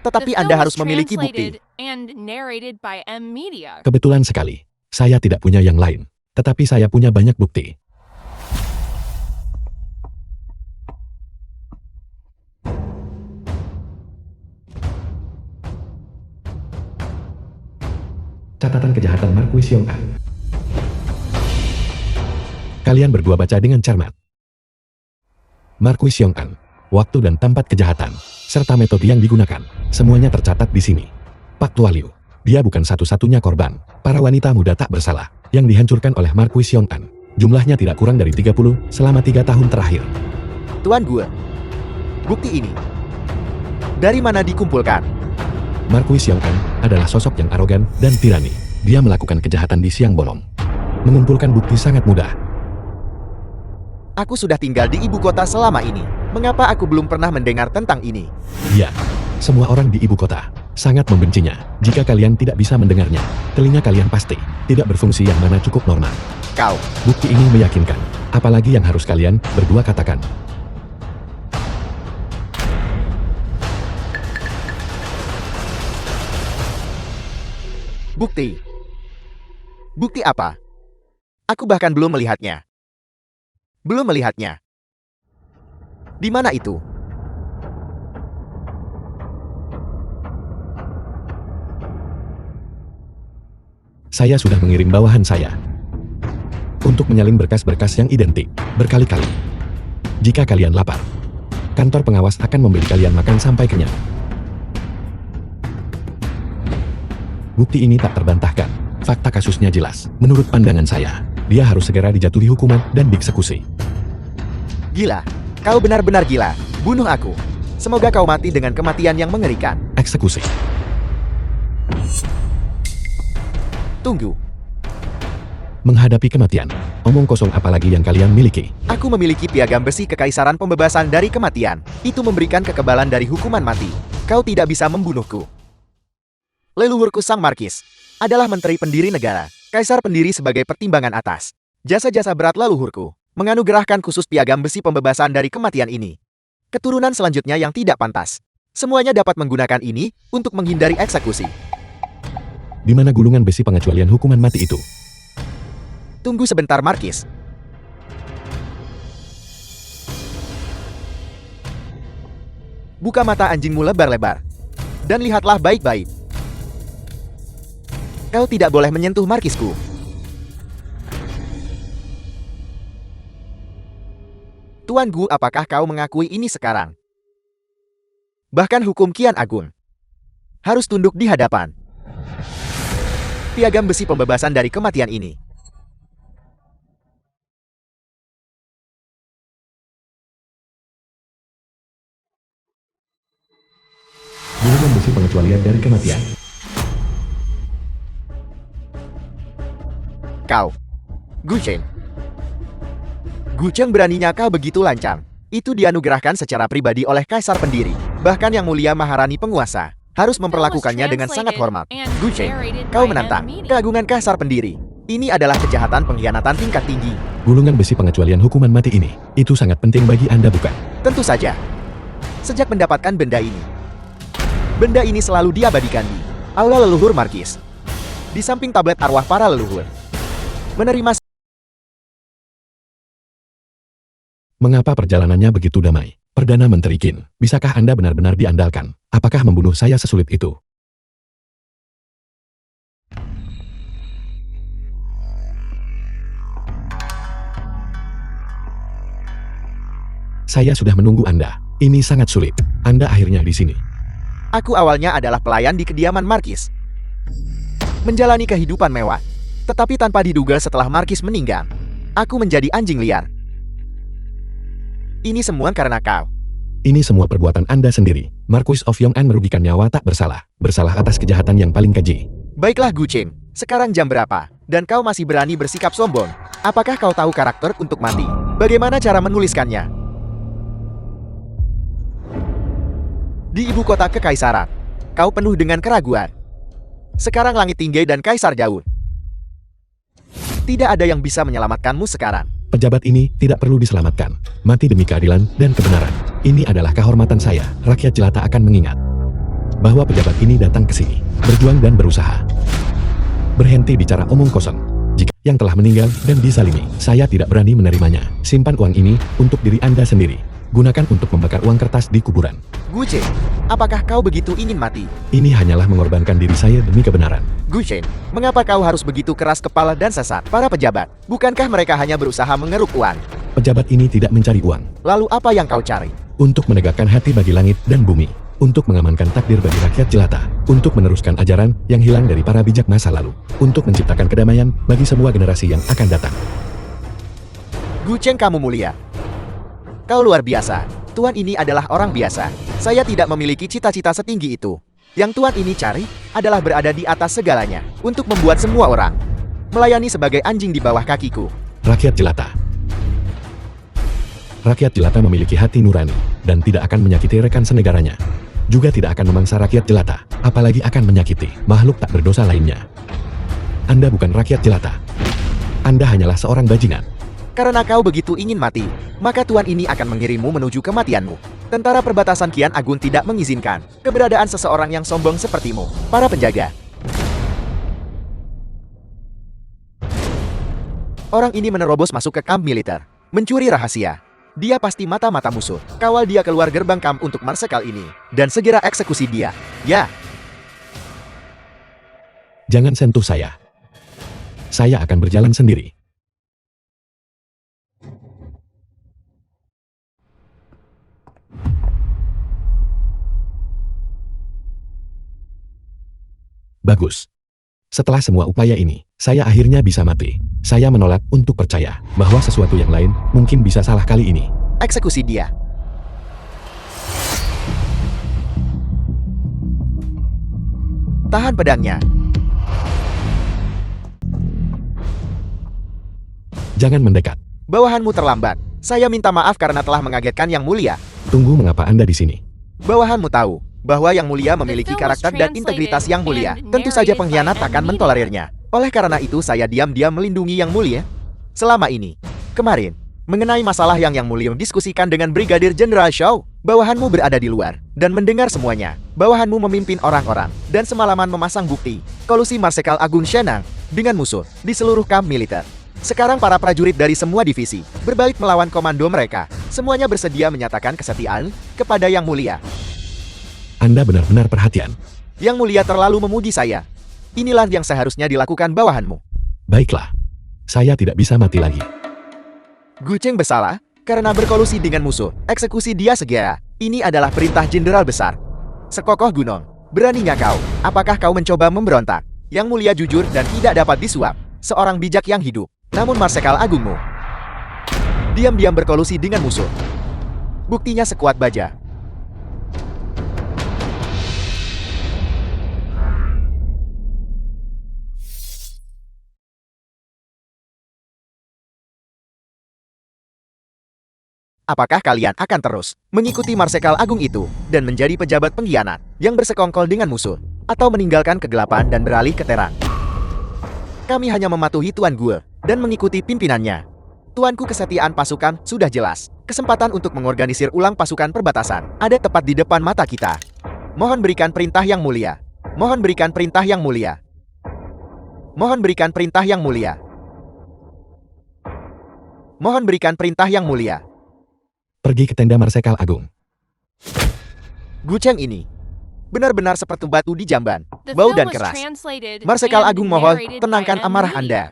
Tetapi The Anda film harus was memiliki bukti. translated and narrated by M Media. Kebetulan sekali. Saya tidak punya yang lain. Tetapi saya punya banyak bukti. Catatan kejahatan Marquis Yong'an. Kalian berdua baca dengan cermat. Marquis Yong'an, waktu dan tempat kejahatan, serta metode yang digunakan, semuanya tercatat di sini. Pak Tua Liu, dia bukan satu-satunya korban. Para wanita muda tak bersalah yang dihancurkan oleh Marquis Yong'an. Jumlahnya tidak kurang dari 30 selama 3 tahun terakhir. Tuan Gu, bukti ini dari mana dikumpulkan? Marquis Yong'an adalah sosok yang arogan dan tirani. Dia melakukan kejahatan di siang bolong. Mengumpulkan bukti sangat mudah. Aku sudah tinggal di ibu kota selama ini. Mengapa aku belum pernah mendengar tentang ini? Ya, semua orang di ibu kota sangat membencinya. Jika kalian tidak bisa mendengarnya, telinga kalian pasti tidak berfungsi yang mana cukup normal. Kau. Bukti ini meyakinkan. Apalagi yang harus kalian berdua katakan. Bukti. Bukti apa? Aku bahkan belum melihatnya. Belum melihatnya. Di mana itu? Saya sudah mengirim bawahan saya untuk menyalin berkas-berkas yang identik berkali-kali. Jika kalian lapar, Kantor pengawas akan memberi kalian makan sampai kenyang. Bukti ini tak terbantahkan. Fakta kasusnya jelas. Menurut pandangan saya, dia harus segera dijatuhi hukuman dan dieksekusi. Gila. Kau benar-benar gila. Bunuh aku. Semoga kau mati dengan kematian yang mengerikan. Eksekusi. Tunggu. Menghadapi kematian, omong kosong apalagi yang kalian miliki. Aku memiliki piagam besi kekaisaran pembebasan dari kematian. Itu memberikan kekebalan dari hukuman mati. Kau tidak bisa membunuhku. Leluhurku Sang Markis adalah menteri pendiri negara. Kaisar pendiri sebagai pertimbangan atas jasa-jasa berat leluhurku menganugerahkan khusus piagam besi pembebasan dari kematian ini. Keturunan selanjutnya yang tidak pantas, semuanya dapat menggunakan ini untuk menghindari eksekusi. Di mana gulungan besi pengecualian hukuman mati itu? Tunggu sebentar, Markis. Buka mata anjingmu lebar-lebar. Dan lihatlah baik-baik. Kau tidak boleh menyentuh markisku. Tuan Gu, apakah kau mengakui ini sekarang? Bahkan hukum Kian Agung harus tunduk di hadapan piagam besi pembebasan dari kematian ini. Gulungan besi pengecualian dari kematian. Kau, Gu Cheng. Gu Cheng, beraninya kau begitu lancang. Itu dianugerahkan secara pribadi oleh Kaisar pendiri. Bahkan Yang Mulia Maharani penguasa harus memperlakukannya dengan sangat hormat. Gu Cheng, kau menantang keagungan Kaisar pendiri. Ini adalah kejahatan pengkhianatan tingkat tinggi. Gulungan besi pengecualian hukuman mati ini, itu sangat penting bagi Anda bukan? Tentu saja. Sejak mendapatkan benda ini selalu diabadikan di Aula Leluhur Markis. Di samping tablet arwah para leluhur. Menerima. Mengapa perjalanannya begitu damai? Perdana Menteri Qin, bisakah Anda benar-benar diandalkan? Apakah membunuh saya sesulit itu? Saya sudah menunggu Anda. Ini sangat sulit. Anda akhirnya di sini. Aku awalnya adalah pelayan di kediaman Markis. Menjalani kehidupan mewah. Tetapi tanpa diduga setelah Markis meninggal, aku menjadi anjing liar. Ini semua karena kau. Ini semua perbuatan Anda sendiri. Marquis of Yong'an merugikan nyawa tak bersalah. Bersalah atas kejahatan yang paling keji. Baiklah Gu Cheng, sekarang jam berapa? Dan kau masih berani bersikap sombong? Apakah kau tahu karakter untuk mati? Bagaimana cara menuliskannya? Di ibu kota kekaisaran, kau penuh dengan keraguan. Sekarang langit tinggi dan kaisar jauh. Tidak ada yang bisa menyelamatkanmu sekarang. Pejabat ini tidak perlu diselamatkan. Mati demi keadilan dan kebenaran. Ini adalah kehormatan saya. Rakyat jelata akan mengingat bahwa pejabat ini datang ke sini, berjuang dan berusaha. Berhenti bicara omong kosong. Jika yang telah meninggal dan disalimi, saya tidak berani menerimanya. Simpan uang ini untuk diri Anda sendiri. Gunakan untuk membakar uang kertas di kuburan. Gu Cheng, apakah kau begitu ingin mati? Ini hanyalah mengorbankan diri saya demi kebenaran. Gu Cheng, mengapa kau harus begitu keras kepala dan sesat? Para pejabat, bukankah mereka hanya berusaha mengeruk uang? Pejabat ini tidak mencari uang. Lalu apa yang kau cari? Untuk menegakkan hati bagi langit dan bumi. Untuk mengamankan takdir bagi rakyat jelata. Untuk meneruskan ajaran yang hilang dari para bijak masa lalu. Untuk menciptakan kedamaian bagi semua generasi yang akan datang. Gu Cheng, kamu mulia. Kau luar biasa. Tuan ini adalah orang biasa. Saya tidak memiliki cita-cita setinggi itu. Yang Tuan ini cari adalah berada di atas segalanya. Untuk membuat semua orang melayani sebagai anjing di bawah kakiku. Rakyat jelata. Rakyat jelata memiliki hati nurani dan tidak akan menyakiti rekan senegaranya. Juga tidak akan memangsa rakyat jelata, apalagi akan menyakiti makhluk tak berdosa lainnya. Anda bukan rakyat jelata. Anda hanyalah seorang bajingan. Karena kau begitu ingin mati, maka Tuan ini akan mengirimmu menuju kematianmu. Tentara perbatasan Kian Agung tidak mengizinkan keberadaan seseorang yang sombong sepertimu. Para penjaga. Orang ini menerobos masuk ke kamp militer, mencuri rahasia. Dia pasti mata-mata musuh. Kawal dia keluar gerbang kamp untuk marsekal ini, dan segera eksekusi dia. Ya. Jangan sentuh saya. Saya akan berjalan sendiri. Bagus. Setelah semua upaya ini, saya akhirnya bisa mati. Saya menolak untuk percaya bahwa sesuatu yang lain mungkin bisa salah kali ini. Eksekusi dia. Tahan pedangnya. Jangan mendekat. Bawahanmu terlambat. Saya minta maaf karena telah mengagetkan Yang Mulia. Tunggu, mengapa Anda di sini? Bawahanmu tahu bahwa Yang Mulia memiliki karakter dan integritas Yang Mulia. Tentu saja pengkhianat akan mentolerirnya. Oleh karena itu saya diam-diam melindungi Yang Mulia. Selama ini, kemarin, mengenai masalah yang Yang Mulia diskusikan dengan Brigadir Jenderal Shaw, bawahanmu berada di luar dan mendengar semuanya. Bawahanmu memimpin orang-orang dan semalaman memasang bukti kolusi Marsekal Agung Shenang dengan musuh di seluruh kamp militer. Sekarang para prajurit dari semua divisi berbalik melawan komando mereka. Semuanya bersedia menyatakan kesetiaan kepada Yang Mulia. Anda benar-benar perhatian. Yang Mulia terlalu memuji saya. Inilah yang seharusnya dilakukan bawahanmu. Baiklah. Saya tidak bisa mati lagi. Gu Cheng bersalah karena berkolusi dengan musuh. Eksekusi dia segera. Ini adalah perintah jenderal besar. Sekokoh gunung. Beraninya kau? Apakah kau mencoba memberontak? Yang Mulia jujur dan tidak dapat disuap. Seorang bijak yang hidup. Namun Marsekal Agungmu diam-diam berkolusi dengan musuh. Buktinya sekuat baja. Apakah kalian akan terus mengikuti Marsekal Agung itu dan menjadi pejabat pengkhianat yang bersekongkol dengan musuh, atau meninggalkan kegelapan dan beralih ke terang? Kami hanya mematuhi Tuan Gue dan mengikuti pimpinannya. Tuanku, kesetiaan pasukan sudah jelas. Kesempatan untuk mengorganisir ulang pasukan perbatasan ada tepat di depan mata kita. Mohon berikan perintah Yang Mulia. Mohon berikan perintah Yang Mulia. Mohon berikan perintah Yang Mulia. Mohon berikan perintah Yang Mulia. Pergi ke tenda Marsekal Agung. Gu Cheng ini benar-benar seperti batu di jamban, The bau film dan was keras. translated Marsekal and Agung mohon, narrated tenangkan by amarah M. Anda.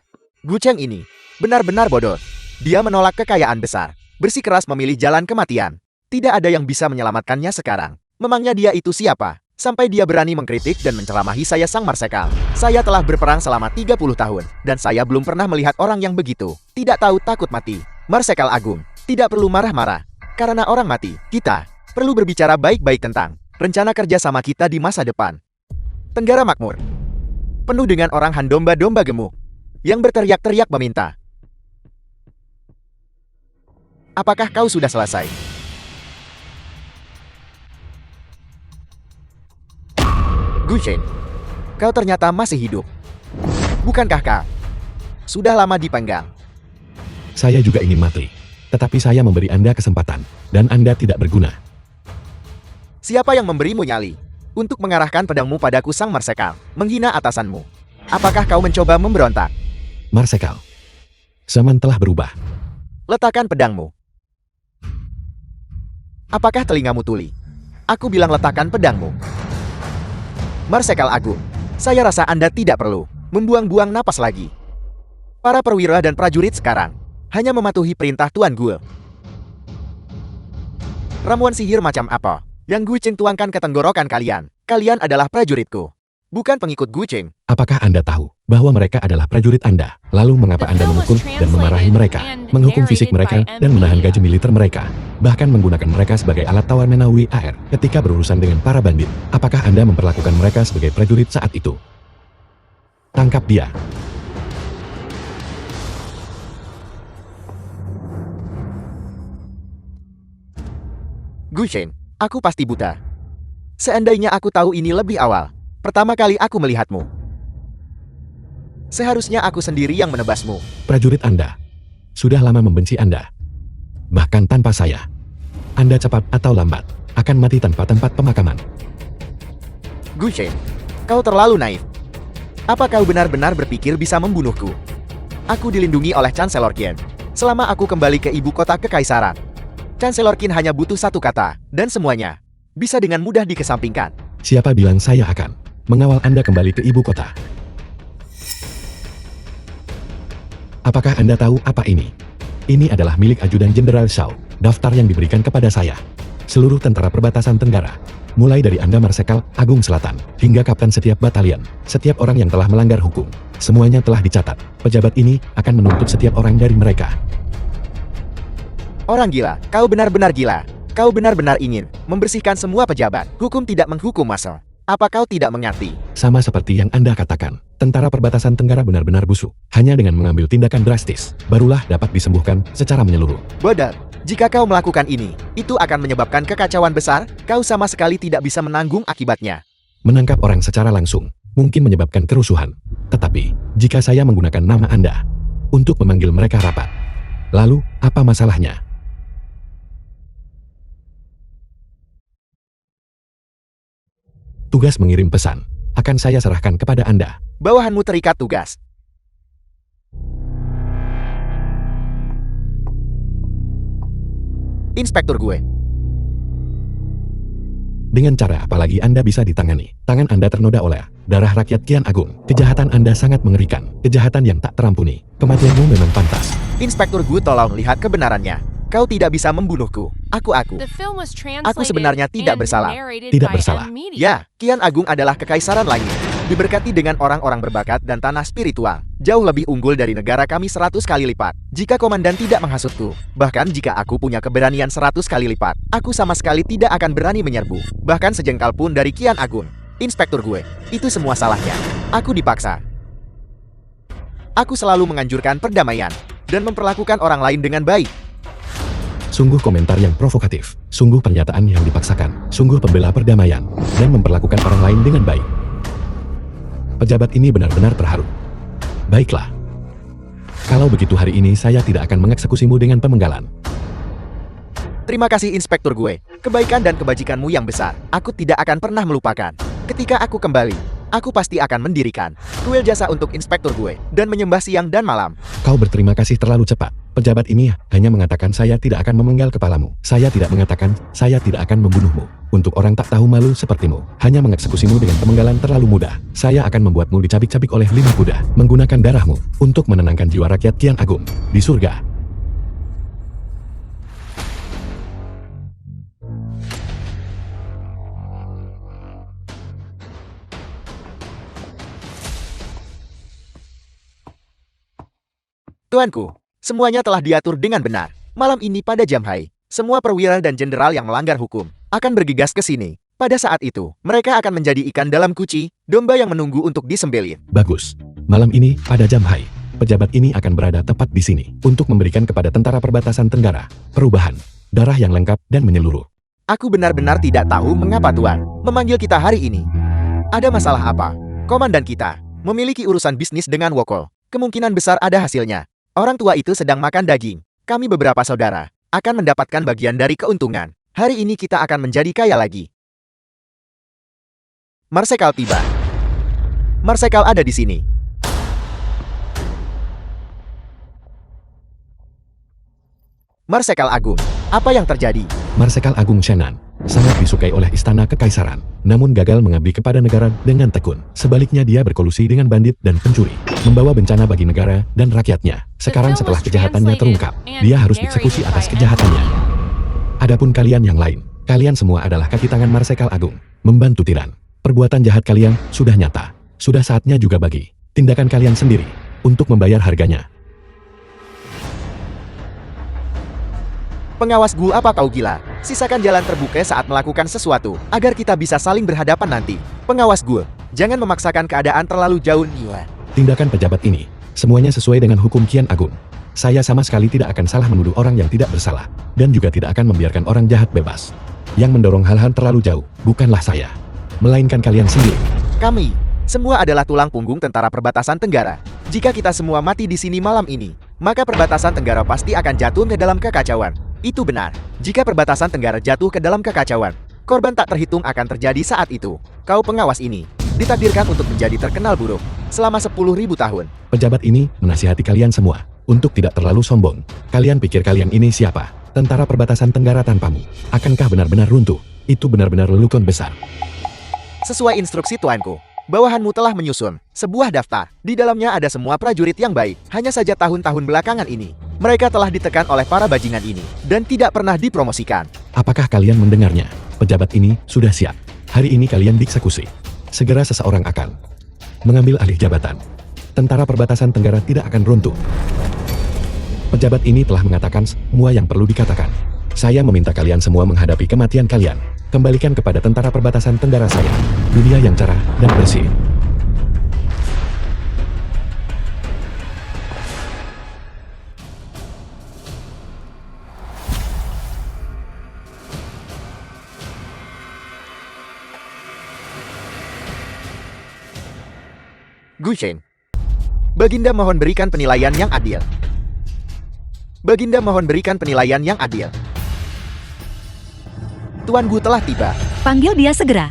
Gu Cheng ini benar-benar bodoh. Dia menolak kekayaan besar, bersikeras memilih jalan kematian. Tidak ada yang bisa menyelamatkannya sekarang. Memangnya dia itu siapa? Sampai dia berani mengkritik dan menceramahi saya, Sang Marsekal. Saya telah berperang selama 30 tahun, dan saya belum pernah melihat orang yang begitu. Tidak tahu takut mati. Marsekal Agung, tidak perlu marah-marah. Karena orang mati, kita perlu berbicara baik-baik tentang rencana kerjasama kita di masa depan. Tenggara Makmur penuh dengan orang Han domba-domba gemuk yang berteriak-teriak meminta. Apakah kau sudah selesai? Gu Shen, kau ternyata masih hidup. Bukankah kau sudah lama dipenggal? Saya juga ingin mati. Tetapi saya memberi Anda kesempatan, dan Anda tidak berguna. Siapa yang memberimu nyali untuk mengarahkan pedangmu padaku, Sang Marsekal, menghina atasanmu? Apakah kau mencoba memberontak? Marsekal, zaman telah berubah. Letakkan pedangmu. Apakah telingamu tuli? Aku bilang letakkan pedangmu. Marsekal Agung, saya rasa Anda tidak perlu membuang-buang napas lagi. Para perwira dan prajurit sekarang hanya mematuhi perintah Tuan Gue. Ramuan sihir macam apa yang Gu Cheng tuangkan ke tenggorokan kalian? Kalian adalah prajuritku, bukan pengikut Gu Cheng. Apakah Anda tahu bahwa mereka adalah prajurit Anda? Lalu mengapa Anda memukul dan memarahi mereka, menghukum fisik mereka, dan menahan gaji militer mereka, bahkan menggunakan mereka sebagai alat tawar menawi AR ketika berurusan dengan para bandit? Apakah Anda memperlakukan mereka sebagai prajurit saat itu? Tangkap dia. Gu Shen, aku pasti buta. Seandainya aku tahu ini lebih awal, pertama kali aku melihatmu, seharusnya aku sendiri yang menebasmu. Prajurit Anda sudah lama membenci Anda. Bahkan tanpa saya, Anda cepat atau lambat akan mati tanpa tempat pemakaman. Gu Shen, kau terlalu naif. Apa kau benar-benar berpikir bisa membunuhku? Aku dilindungi oleh Chancellor Qin selama aku kembali ke ibu kota kekaisaran. Chancellor Qin hanya butuh satu kata, dan semuanya bisa dengan mudah dikesampingkan. Siapa bilang saya akan mengawal Anda kembali ke ibu kota? Apakah Anda tahu apa ini? Ini adalah milik ajudan Jenderal Shaw, daftar yang diberikan kepada saya. Seluruh tentara perbatasan Tenggara mulai dari Anda Marsekal Agung Selatan, hingga kapten setiap batalion, setiap orang yang telah melanggar hukum. Semuanya telah dicatat. Pejabat ini akan menuntut setiap orang dari mereka. Orang gila, kau benar-benar gila. Kau benar-benar ingin membersihkan semua pejabat. Hukum tidak menghukum Marcel. Apa kau tidak mengerti? Sama seperti yang Anda katakan, tentara perbatasan Tenggara benar-benar busuk. Hanya dengan mengambil tindakan drastis, barulah dapat disembuhkan secara menyeluruh. Bodoh. Jika kau melakukan ini, itu akan menyebabkan kekacauan besar. Kau sama sekali tidak bisa menanggung akibatnya. Menangkap orang secara langsung mungkin menyebabkan kerusuhan. Tetapi, jika saya menggunakan nama Anda untuk memanggil mereka rapat, lalu apa masalahnya? Tugas mengirim pesan akan saya serahkan kepada Anda. Bawahanmu terikat tugas. Inspektur gue. Dengan cara apalagi Anda bisa ditangani? Tangan Anda ternoda oleh darah rakyat Kian Agung. Kejahatan Anda sangat mengerikan. Kejahatan yang tak terampuni. Kematianmu memang pantas. Inspektur gue, tolong lihat kebenarannya. Kau tidak bisa membunuhku. Aku. The film was Aku sebenarnya translated tidak and bersalah. narrated Tidak by bersalah. M-Media. Ya, Kian Agung adalah kekaisaran langit. Diberkati dengan orang-orang berbakat dan tanah spiritual. Jauh lebih unggul dari negara kami 100 kali lipat. Jika komandan tidak menghasutku, bahkan jika aku punya keberanian 100 kali lipat, aku sama sekali tidak akan berani menyerbu. Bahkan sejengkal pun dari Kian Agung. Inspektur gue, itu semua salahnya. Aku dipaksa. Aku selalu menganjurkan perdamaian dan memperlakukan orang lain dengan baik. Sungguh komentar yang provokatif, sungguh pernyataan yang dipaksakan, sungguh pembela perdamaian, dan memperlakukan orang lain dengan baik. Pejabat ini benar-benar terharu. Baiklah. Kalau begitu hari ini saya tidak akan mengeksekusimu dengan pemenggalan. Terima kasih Inspektur gue. Kebaikan dan kebajikanmu yang besar, aku tidak akan pernah melupakan. Ketika aku kembali, aku pasti akan mendirikan kuil jasa untuk Inspektur gue dan menyembah siang dan malam. Kau berterima kasih terlalu cepat. Pejabat ini hanya mengatakan saya tidak akan memenggal kepalamu. Saya tidak mengatakan saya tidak akan membunuhmu. Untuk orang tak tahu malu sepertimu, hanya mengeksekusimu dengan pemenggalan terlalu mudah. Saya akan membuatmu dicabik-cabik oleh 5 kuda, menggunakan darahmu untuk menenangkan jiwa rakyat Kian Agung di surga. Tuanku, semuanya telah diatur dengan benar. Malam ini pada jam hai, semua perwira dan jenderal yang melanggar hukum akan bergegas ke sini. Pada saat itu, mereka akan menjadi ikan dalam kuci, domba yang menunggu untuk disembelih. Bagus. Malam ini pada jam hai, pejabat ini akan berada tepat di sini untuk memberikan kepada tentara perbatasan Tenggara perubahan, darah yang lengkap dan menyeluruh. Aku benar-benar tidak tahu mengapa Tuan memanggil kita hari ini. Ada masalah apa? Komandan kita memiliki urusan bisnis dengan Wokol. Kemungkinan besar ada hasilnya. Orang tua itu sedang makan daging. Kami beberapa saudara akan mendapatkan bagian dari keuntungan. Hari ini kita akan menjadi kaya lagi. Marsekal tiba. Marsekal ada di sini. Marsekal Agung, apa yang terjadi? Marsekal Agung Shenan sangat disukai oleh istana kekaisaran, namun gagal mengabdi kepada negara dengan tekun. Sebaliknya dia berkolusi dengan bandit dan pencuri, membawa bencana bagi negara dan rakyatnya. Sekarang setelah kejahatannya terungkap, dia harus dieksekusi atas kejahatannya. Adapun kalian yang lain, kalian semua adalah kaki tangan Marsekal Agung, membantu tiran. Perbuatan jahat kalian sudah nyata. Sudah saatnya juga bagi tindakan kalian sendiri untuk membayar harganya. Pengawas gue, apa kau gila? Sisakan jalan terbuka saat melakukan sesuatu, agar kita bisa saling berhadapan nanti. Pengawas gue, jangan memaksakan keadaan terlalu jauh. Tindakan pejabat ini, semuanya sesuai dengan hukum Kian Agung. Saya sama sekali tidak akan salah menuduh orang yang tidak bersalah, dan juga tidak akan membiarkan orang jahat bebas. Yang mendorong hal-hal terlalu jauh, bukanlah saya, melainkan kalian sendiri. Kami semua adalah tulang punggung tentara perbatasan Tenggara. Jika kita semua mati di sini malam ini, maka perbatasan Tenggara pasti akan jatuh ke dalam kekacauan. Itu benar. Jika perbatasan Tenggara jatuh ke dalam kekacauan, korban tak terhitung akan terjadi saat itu. Kau pengawas ini ditakdirkan untuk menjadi terkenal buruk selama 10.000 tahun. Pejabat ini menasihati kalian semua untuk tidak terlalu sombong. Kalian pikir kalian ini siapa? Tentara perbatasan Tenggara tanpamu akankah benar-benar runtuh? Itu benar-benar lelucon besar. Sesuai instruksi tuanku, bawahanmu telah menyusun sebuah daftar. Di dalamnya ada semua prajurit yang baik. Hanya saja tahun-tahun belakangan ini, mereka telah ditekan oleh para bajingan ini dan tidak pernah dipromosikan. Apakah kalian mendengarnya? Pejabat ini sudah siap Hari ini kalian dieksekusi. Segera seseorang akan mengambil alih jabatan. Tentara perbatasan Tenggara tidak akan runtuh. Pejabat ini telah mengatakan semua yang perlu dikatakan. Saya meminta kalian semua menghadapi kematian kalian. Kembalikan kepada tentara perbatasan Tenggara saya dunia yang cerah dan bersih. Guchen. Baginda mohon berikan penilaian yang adil. Baginda mohon berikan penilaian yang adil. Tuan Gu telah tiba. Panggil dia segera.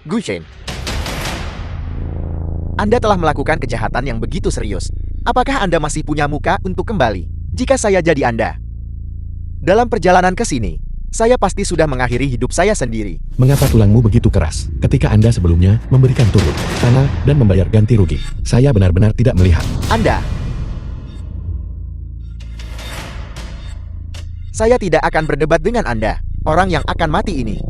Guchen. Anda telah melakukan kejahatan yang begitu serius. Apakah Anda masih punya muka untuk kembali? Jika saya jadi Anda. Dalam perjalanan ke sini, saya pasti sudah mengakhiri hidup saya sendiri. Mengapa tulangmu begitu keras ketika Anda sebelumnya memberikan turun tanah dan membayar ganti rugi? Saya benar-benar tidak melihat. Anda. Saya tidak akan berdebat dengan Anda, orang yang akan mati ini.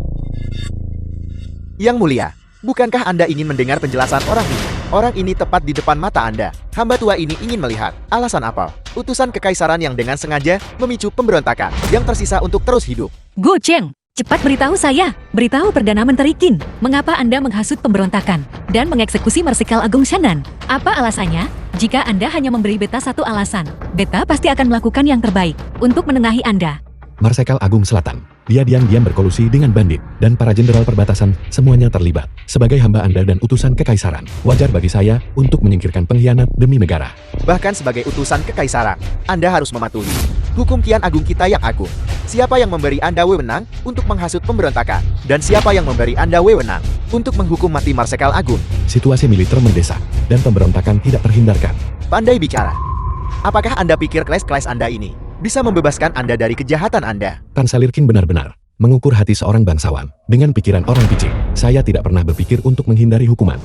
Yang mulia, bukankah Anda ingin mendengar penjelasan orang ini? Orang ini tepat di depan mata Anda. Hamba tua ini ingin melihat. Alasan apa? Utusan kekaisaran yang dengan sengaja memicu pemberontakan yang tersisa untuk terus hidup. Gu Cheng, cepat beritahu saya. Beritahu Perdana Menteri Qin, mengapa Anda menghasut pemberontakan dan mengeksekusi Marsikal Agung Shannan? Apa alasannya? Jika Anda hanya memberi Beta satu alasan, Beta pasti akan melakukan yang terbaik untuk menengahi Anda. Marsikal Agung Selatan. Dia diam-diam berkolusi dengan bandit, dan para jenderal perbatasan semuanya terlibat. Sebagai hamba Anda dan utusan kekaisaran, wajar bagi saya untuk menyingkirkan pengkhianat demi negara. Bahkan sebagai utusan kekaisaran, Anda harus mematuhi hukum Kian Agung kita yang agung. Siapa yang memberi Anda wewenang untuk menghasut pemberontakan? Dan siapa yang memberi Anda wewenang untuk menghukum mati Marsikal Agung? Situasi militer mendesak, dan pemberontakan tidak terhindarkan. Pandai bicara. Apakah Anda pikir kelas-kelas Anda ini bisa membebaskan Anda dari kejahatan Anda? Tan Salirkin benar-benar mengukur hati seorang bangsawan dengan pikiran orang picik. Saya tidak pernah berpikir untuk menghindari hukuman.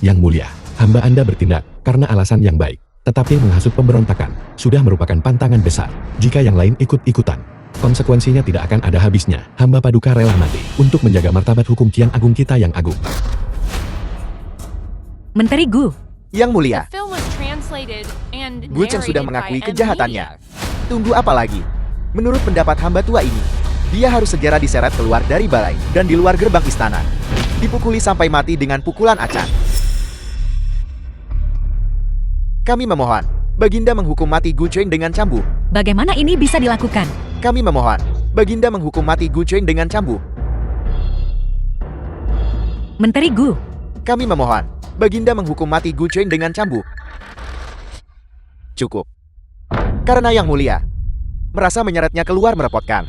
Yang mulia, hamba Anda bertindak karena alasan yang baik. Tetapi menghasut pemberontakan sudah merupakan pantangan besar. Jika yang lain ikut-ikutan, konsekuensinya tidak akan ada habisnya. Hamba Paduka rela mati untuk menjaga martabat hukum Kian Agung kita yang agung. Menteri Gu, Yang mulia, The film was translated and Guchen sudah narrated by mengakui M. kejahatannya. Media. Tunggu apa lagi? Menurut pendapat hamba tua ini, dia harus segera diseret keluar dari balai dan di luar gerbang istana. Dipukuli sampai mati dengan pukulan acan. Kami memohon, Baginda menghukum mati Guchen dengan cambuk. bagaimana ini bisa dilakukan? Kami memohon, Baginda menghukum mati Guchen dengan cambuk. Menteri Gu, Kami memohon, Baginda menghukum mati Guchen dengan cambuk. Cukup. Karena yang mulia merasa menyeretnya keluar merepotkan.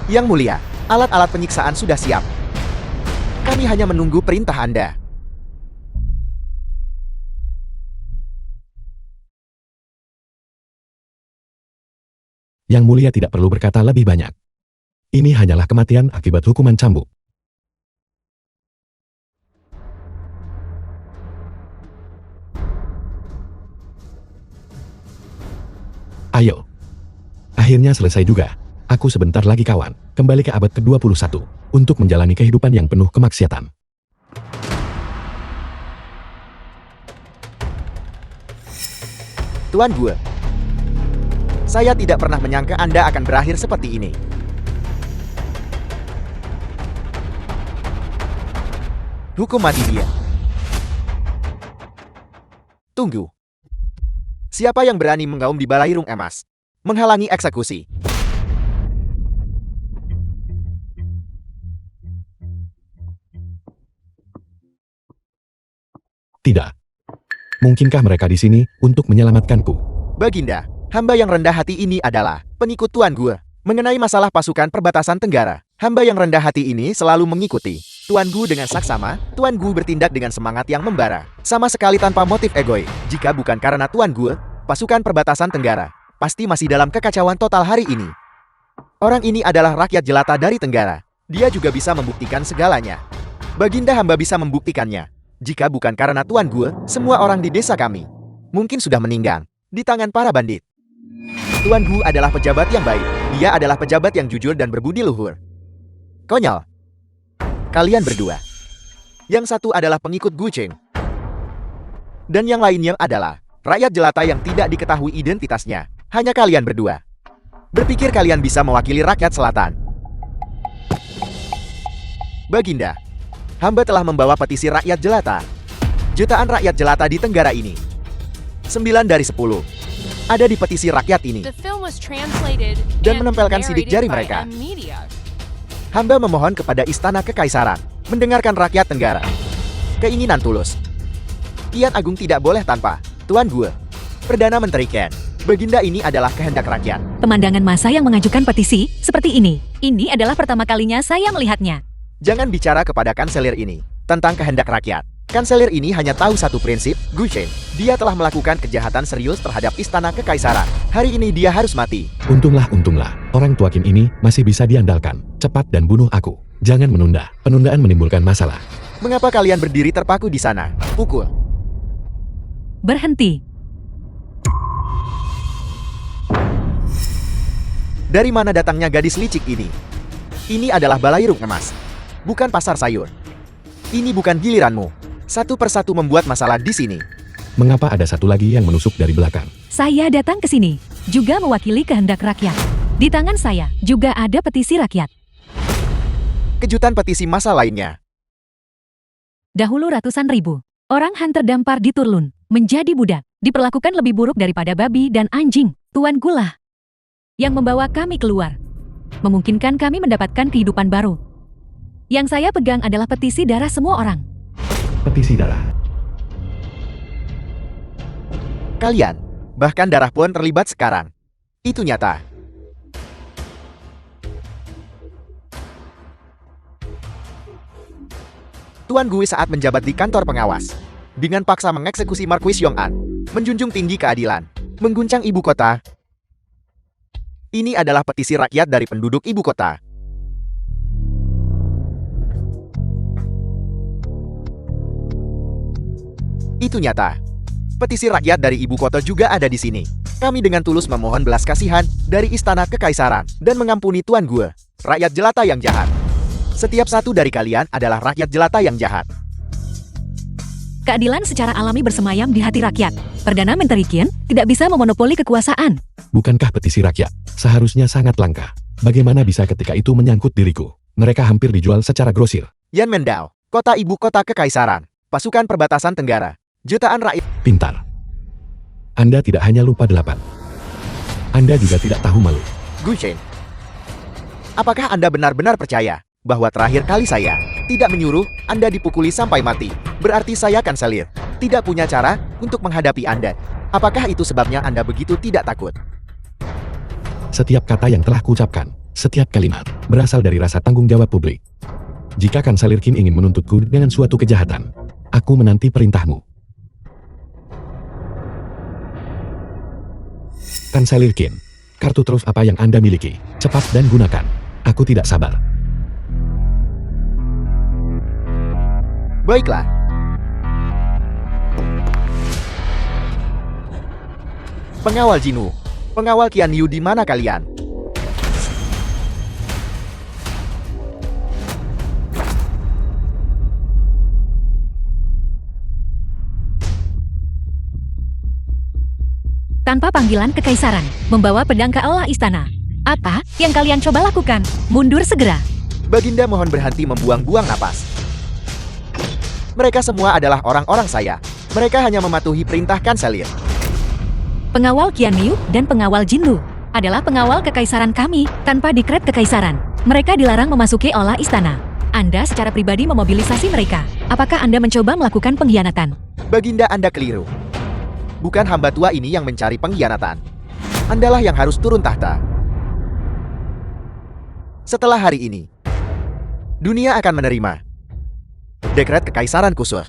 Yang mulia, alat-alat penyiksaan sudah siap. Kami hanya menunggu perintah Anda. Yang mulia tidak perlu berkata lebih banyak. Ini hanyalah kematian akibat hukuman cambuk. Ayo. Akhirnya selesai juga. Aku sebentar lagi kawan, kembali ke abad ke-21, untuk menjalani kehidupan yang penuh kemaksiatan. Tuan Gue, saya tidak pernah menyangka Anda akan berakhir seperti ini. Hukum mati dia. Tunggu. Siapa yang berani menggaum di Balairung Emas? Menghalangi eksekusi. Tidak. Mungkinkah mereka di sini untuk menyelamatkanku? Baginda, hamba yang rendah hati ini adalah pengikut Tuan Gue. Mengenai masalah pasukan perbatasan Tenggara, hamba yang rendah hati ini selalu mengikuti Tuan Gu dengan saksama, Tuan Gu bertindak dengan semangat yang membara, sama sekali tanpa motif egois. Jika bukan karena Tuan Gu, pasukan perbatasan Tenggara pasti masih dalam kekacauan total hari ini. Orang ini adalah rakyat jelata dari Tenggara. Dia juga bisa membuktikan segalanya. Baginda hamba bisa membuktikannya. Jika bukan karena Tuan Gu, semua orang di desa kami mungkin sudah meninggal di tangan para bandit. Tuan Gu adalah pejabat yang baik. Dia adalah pejabat yang jujur dan berbudi luhur. Konyol. Kalian berdua. Yang satu adalah pengikut Gu Cheng. Dan yang lainnya adalah rakyat jelata yang tidak diketahui identitasnya. Hanya kalian berdua. Berpikir kalian bisa mewakili rakyat selatan. Baginda, hamba telah membawa petisi rakyat jelata. Jutaan rakyat jelata di Tenggara ini. 9 dari 10 ada di petisi rakyat ini. The film was translated Dan and menempelkan sidik jari narrated by mereka. M-Media. Hamba memohon kepada Istana Kekaisaran mendengarkan rakyat Tenggara. Keinginan tulus. Kian Agung tidak boleh tanpa Tuan Gu, Perdana Menteri Ken. Baginda ini adalah kehendak rakyat. Pemandangan massa yang mengajukan petisi seperti ini. Ini adalah pertama kalinya saya melihatnya. Jangan bicara kepada kanselir ini tentang kehendak rakyat. Kanselir ini hanya tahu satu prinsip, Gu Cheng. Dia telah melakukan kejahatan serius terhadap Istana Kekaisaran. Hari ini dia harus mati. Untunglah, orang tua Qin ini masih bisa diandalkan. Cepat dan bunuh aku. Jangan menunda. Penundaan menimbulkan masalah. Mengapa kalian berdiri terpaku di sana? Pukul. Berhenti. Dari mana datangnya gadis licik ini? Ini adalah Balairung emas, bukan pasar sayur. Ini bukan giliranmu. Satu persatu membuat masalah di sini. Mengapa ada satu lagi yang menusuk dari belakang? Saya datang ke sini juga mewakili kehendak rakyat. Di tangan saya juga ada petisi rakyat. Kejutan petisi massa lainnya. Dahulu ratusan ribu orang Han terdampar di Turlun, menjadi budak, diperlakukan lebih buruk daripada babi dan anjing. Tuan Gulah yang membawa kami keluar, memungkinkan kami mendapatkan kehidupan baru. Yang saya pegang adalah petisi darah semua orang. Petisi darah. Kalian, bahkan darah pun terlibat sekarang. Itu nyata. Tuan Gu saat menjabat di kantor pengawas, dengan paksa mengeksekusi Marquis Yong'an, menjunjung tinggi keadilan, mengguncang ibu kota. Ini adalah petisi rakyat dari penduduk ibu kota. Itu nyata. Petisi rakyat dari ibu kota juga ada di sini. Kami dengan tulus memohon belas kasihan dari Istana Kekaisaran dan mengampuni Tuan Gu, rakyat jelata yang jahat. Setiap satu dari kalian adalah rakyat jelata yang jahat. Keadilan secara alami bersemayam di hati rakyat. Perdana Menteri Qin tidak bisa memonopoli kekuasaan. Bukankah petisi rakyat seharusnya sangat langka? Bagaimana bisa ketika itu menyangkut diriku? Mereka hampir dijual secara grosir. Yan Mendao, kota ibu kota Kekaisaran, pasukan perbatasan Tenggara, jutaan rakyat. Pintar. Anda tidak hanya lupa 8. Anda juga tidak tahu malu. Gu Cheng, apakah Anda benar-benar percaya bahwa terakhir kali saya tidak menyuruh Anda dipukuli sampai mati? Berarti saya kanselir tidak punya cara untuk menghadapi Anda. Apakah itu sebabnya Anda begitu tidak takut? Setiap kata yang telah kuucapkan, setiap kalimat, berasal dari rasa tanggung jawab publik. Jika Kanselir Qin ingin menuntutku dengan suatu kejahatan, aku menanti perintahmu. Kanselir Qin, kartu truf apa yang Anda miliki, cepat dan gunakan. Aku tidak sabar. Baiklah. Pengawal Jinu, pengawal Qian Yu, di mana kalian? Tanpa panggilan kekaisaran, membawa pedang ke aula istana. Apa yang kalian coba lakukan? Mundur segera. Baginda mohon berhenti membuang-buang napas. Mereka semua adalah orang-orang saya. Mereka hanya mematuhi perintah kanselir. Pengawal Qian Yu dan pengawal Jinlu adalah pengawal kekaisaran kami tanpa dekret kekaisaran. Mereka dilarang memasuki aula istana. Anda secara pribadi memobilisasi mereka. Apakah Anda mencoba melakukan pengkhianatan? Baginda, Anda keliru. Bukan hamba tua ini yang mencari pengkhianatan. Andalah yang harus turun tahta. Setelah hari ini, dunia akan menerima Dekret Kekaisaran Kusur.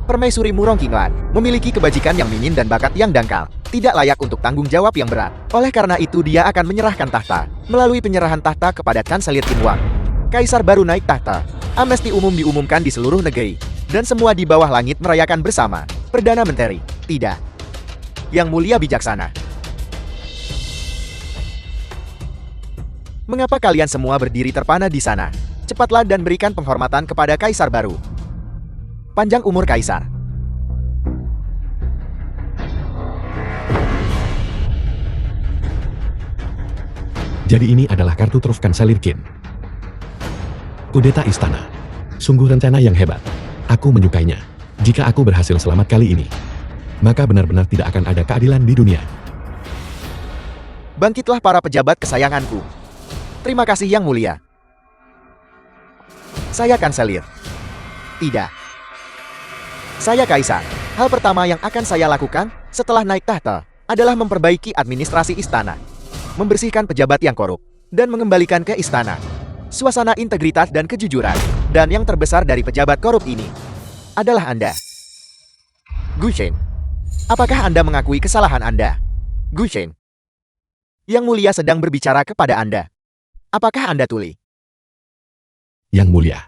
Permaisuri Murong Kinglan memiliki kebajikan yang minim dan bakat yang dangkal, tidak layak untuk tanggung jawab yang berat. Oleh karena itu dia akan menyerahkan tahta. Melalui penyerahan tahta kepada Chancellery Qin Wang, Kaisar baru naik tahta. Amnesti umum diumumkan di seluruh negeri, dan semua di bawah langit merayakan bersama. Perdana Menteri, tidak. Yang Mulia Bijaksana. Mengapa kalian semua berdiri terpana di sana? Cepatlah dan berikan penghormatan kepada Kaisar baru. Panjang umur Kaisar. Jadi ini adalah kartu truf Chancellery Qin. Kudeta istana. Sungguh rencana yang hebat. Aku menyukainya. Jika aku berhasil selamat kali ini, maka benar-benar tidak akan ada keadilan di dunia. Bangkitlah para pejabat kesayanganku. Terima kasih Yang Mulia. Saya Kanselir. Tidak. Saya Kaisar. Hal pertama yang akan saya lakukan setelah naik tahta adalah memperbaiki administrasi istana, membersihkan pejabat yang korup, dan mengembalikan ke istana suasana integritas dan kejujuran. Dan yang terbesar dari pejabat korup ini adalah Anda. Gu Shen. Apakah Anda mengakui kesalahan Anda? Gu Shen. Yang Mulia sedang berbicara kepada Anda. Apakah Anda tuli? Yang Mulia.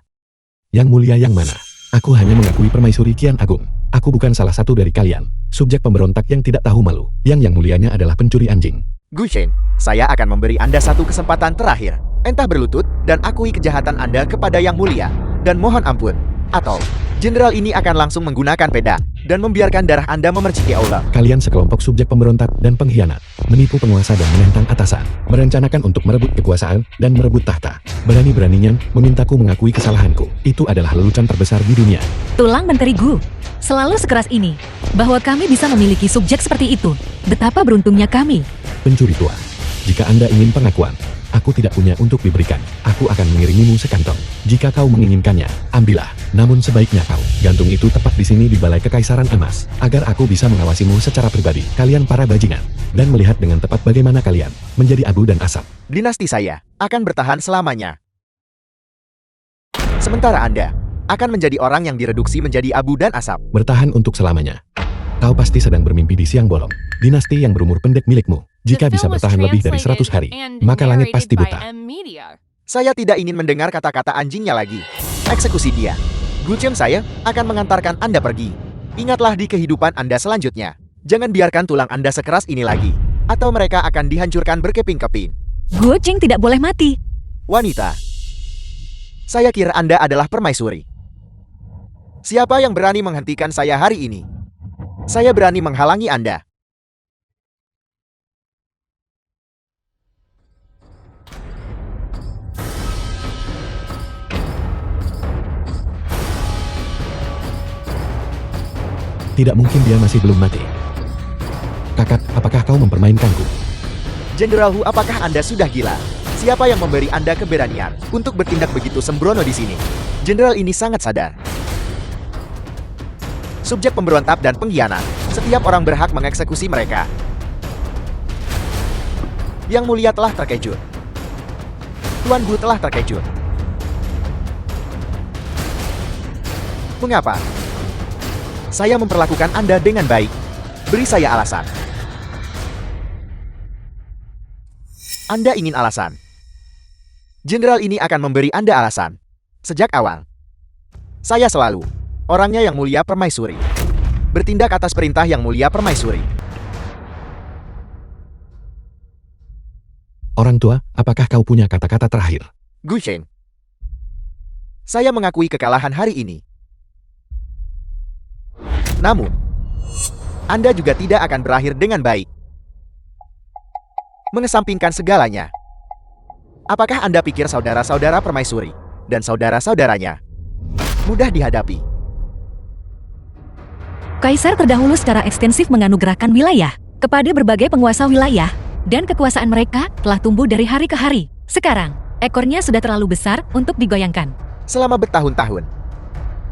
Yang Mulia yang mana? Aku hanya mengakui Permaisuri Kian Agung. Aku bukan salah satu dari kalian, subjek pemberontak yang tidak tahu malu. Yang mulianya adalah pencuri anjing. Gu Shen, saya akan memberi Anda satu kesempatan terakhir. Entah berlutut dan akui kejahatan Anda kepada Yang Mulia, dan mohon ampun. Atau, jenderal ini akan langsung menggunakan pedang dan membiarkan darah Anda memerciki aula. Kalian sekelompok subjek pemberontak dan pengkhianat, menipu penguasa dan menentang atasan, merencanakan untuk merebut kekuasaan dan merebut tahta. Berani-beraninya memintaku mengakui kesalahanku. Itu adalah lelucon terbesar di dunia. Tulang Menteri Gu, selalu sekeras ini, bahwa kami bisa memiliki subjek seperti itu. Betapa beruntungnya kami. Pencuri tua, jika Anda ingin pengakuan, aku tidak punya untuk diberikan. Aku akan mengirimimu sekantong. Jika kau menginginkannya, ambillah. Namun sebaiknya kau gantung itu tepat di sini di Balai Kekaisaran Emas, agar aku bisa mengawasimu secara pribadi, kalian para bajingan, dan melihat dengan tepat bagaimana kalian menjadi abu dan asap. Dinasti saya akan bertahan selamanya. Sementara Anda akan menjadi orang yang direduksi menjadi abu dan asap. Bertahan untuk selamanya. Kau pasti sedang bermimpi di siang bolong. Dinasti yang berumur pendek milikmu, jika bisa bertahan lebih dari 100 hari, maka langit pasti buta. Saya tidak ingin mendengar kata-kata anjingnya lagi. Eksekusi dia. Gu Chen saya akan mengantarkan Anda pergi. Ingatlah di kehidupan Anda selanjutnya. Jangan biarkan tulang Anda sekeras ini lagi, atau mereka akan dihancurkan berkeping-keping. Gu Qing tidak boleh mati. Wanita. Saya kira Anda adalah permaisuri. Siapa yang berani menghentikan saya hari ini? Saya berani menghalangi Anda. Tidak mungkin dia masih belum mati. Kakak, apakah kau mempermainkanku? Jenderal Hu, apakah Anda sudah gila? Siapa yang memberi Anda keberanian untuk bertindak begitu sembrono di sini? Jenderal ini sangat sadar. Subjek pemberontak dan pengkhianat. Setiap orang berhak mengeksekusi mereka. Yang Mulia telah terkejut. Tuan Gu telah terkejut. Mengapa? Saya memperlakukan Anda dengan baik. Beri saya alasan. Anda ingin alasan. Jenderal ini akan memberi Anda alasan. Sejak awal, saya selalu orangnya Yang Mulia Permaisuri. Bertindak atas perintah Yang Mulia Permaisuri. Orang tua, apakah kau punya kata-kata terakhir? Gu Shen, saya mengakui kekalahan hari ini. Namun, Anda juga tidak akan berakhir dengan baik. Mengesampingkan segalanya, apakah Anda pikir saudara-saudara permaisuri dan saudara-saudaranya mudah dihadapi? Kaisar terdahulu secara ekstensif menganugerahkan wilayah kepada berbagai penguasa wilayah, dan kekuasaan mereka telah tumbuh dari hari ke hari. Sekarang, ekornya sudah terlalu besar untuk digoyangkan. Selama bertahun-tahun,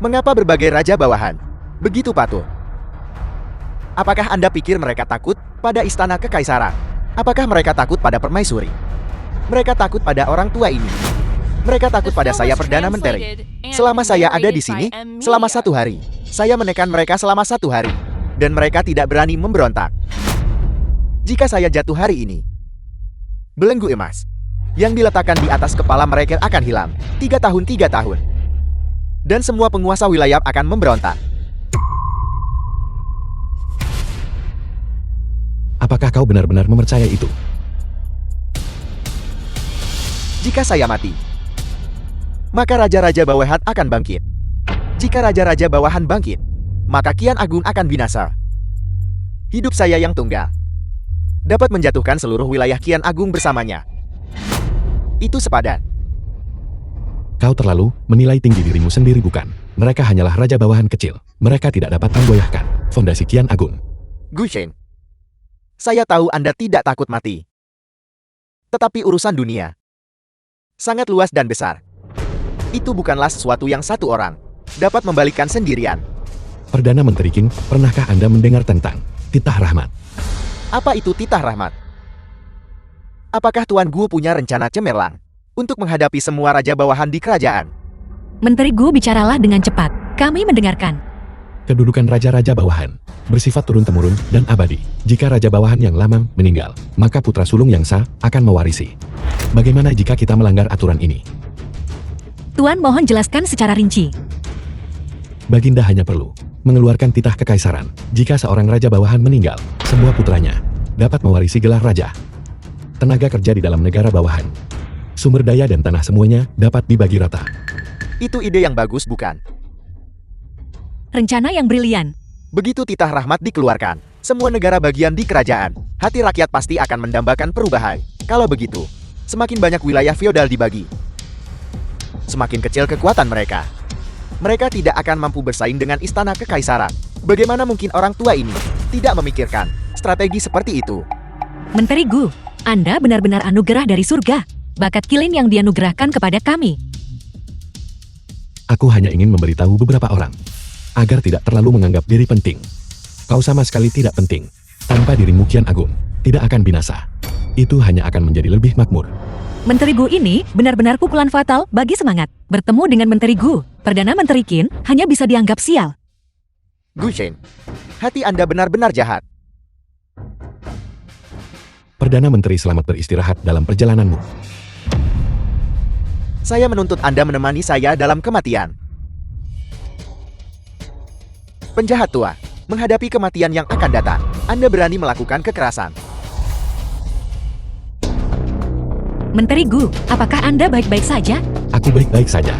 mengapa berbagai raja bawahan begitu patuh? Apakah Anda pikir mereka takut pada istana kekaisaran? Apakah mereka takut pada permaisuri? Mereka takut pada orang tua ini. Mereka takut The pada film saya, was Perdana Menteri. translated and Selama saya ada di narrated sini, by M. selama Media. 1 hari, saya menekan mereka selama 1 hari. Dan mereka tidak berani memberontak. Jika saya jatuh hari ini, belenggu emas yang diletakkan di atas kepala mereka akan hilang. 3 tahun, 3 tahun. Dan semua penguasa wilayah akan memberontak. Apakah kau benar-benar mempercayai itu? Jika saya mati, maka raja-raja bawahan akan bangkit. Jika raja-raja bawahan bangkit, maka Kian Agung akan binasa. Hidup saya yang tunggal dapat menjatuhkan seluruh wilayah Kian Agung bersamanya. Itu sepadan. Kau terlalu menilai tinggi dirimu sendiri, bukan? Mereka hanyalah raja bawahan kecil. Mereka tidak dapat menggoyahkan fondasi Kian Agung. Gu Shen, saya tahu Anda tidak takut mati. Tetapi urusan dunia sangat luas dan besar. Itu bukanlah sesuatu yang satu orang dapat membalikkan sendirian. Perdana Menteri Qin, pernahkah Anda mendengar tentang titah rahmat? Apa itu titah rahmat? Apakah Tuan Gu punya rencana cemerlang untuk menghadapi semua raja bawahan di kerajaan? Menteri Gu, bicaralah dengan cepat. Kami mendengarkan. Kedudukan raja-raja bawahan bersifat turun-temurun dan abadi. Jika raja bawahan yang lama meninggal, maka putra sulung yang sah akan mewarisi. Bagaimana jika kita melanggar aturan ini? Tuan, mohon jelaskan secara rinci. Baginda hanya perlu mengeluarkan titah kekaisaran. Jika seorang raja bawahan meninggal, semua putranya dapat mewarisi gelar raja. Tenaga kerja di dalam negara bawahan, sumber daya dan tanah semuanya dapat dibagi rata. Itu ide yang bagus, bukan? Rencana yang brilian. Begitu titah rahmat dikeluarkan, semua negara bagian di kerajaan, hati rakyat pasti akan mendambakan perubahan. Kalau begitu, semakin banyak wilayah feodal dibagi, semakin kecil kekuatan mereka. Mereka tidak akan mampu bersaing dengan istana kekaisaran. Bagaimana mungkin orang tua ini tidak memikirkan strategi seperti itu? Menteri Gu, Anda benar-benar anugerah dari surga. Bakat kilin yang dianugerahkan kepada kami. Aku hanya ingin memberitahu beberapa orang agar tidak terlalu menganggap diri penting. Kau sama sekali tidak penting. Tanpa dirimu Kian Agung tidak akan binasa. Itu hanya akan menjadi lebih makmur. Menteri Gu ini benar-benar pukulan fatal bagi semangat. Bertemu dengan Menteri Gu, Perdana Menteri Qin hanya bisa dianggap sial. Gu Shen, hati Anda benar-benar jahat. Perdana Menteri, selamat beristirahat dalam perjalananmu. Saya menuntut Anda menemani saya dalam kematian. Penjahat tua, menghadapi kematian yang akan datang, Anda berani melakukan kekerasan. Menteri Gu, apakah Anda baik-baik saja? Aku baik-baik saja.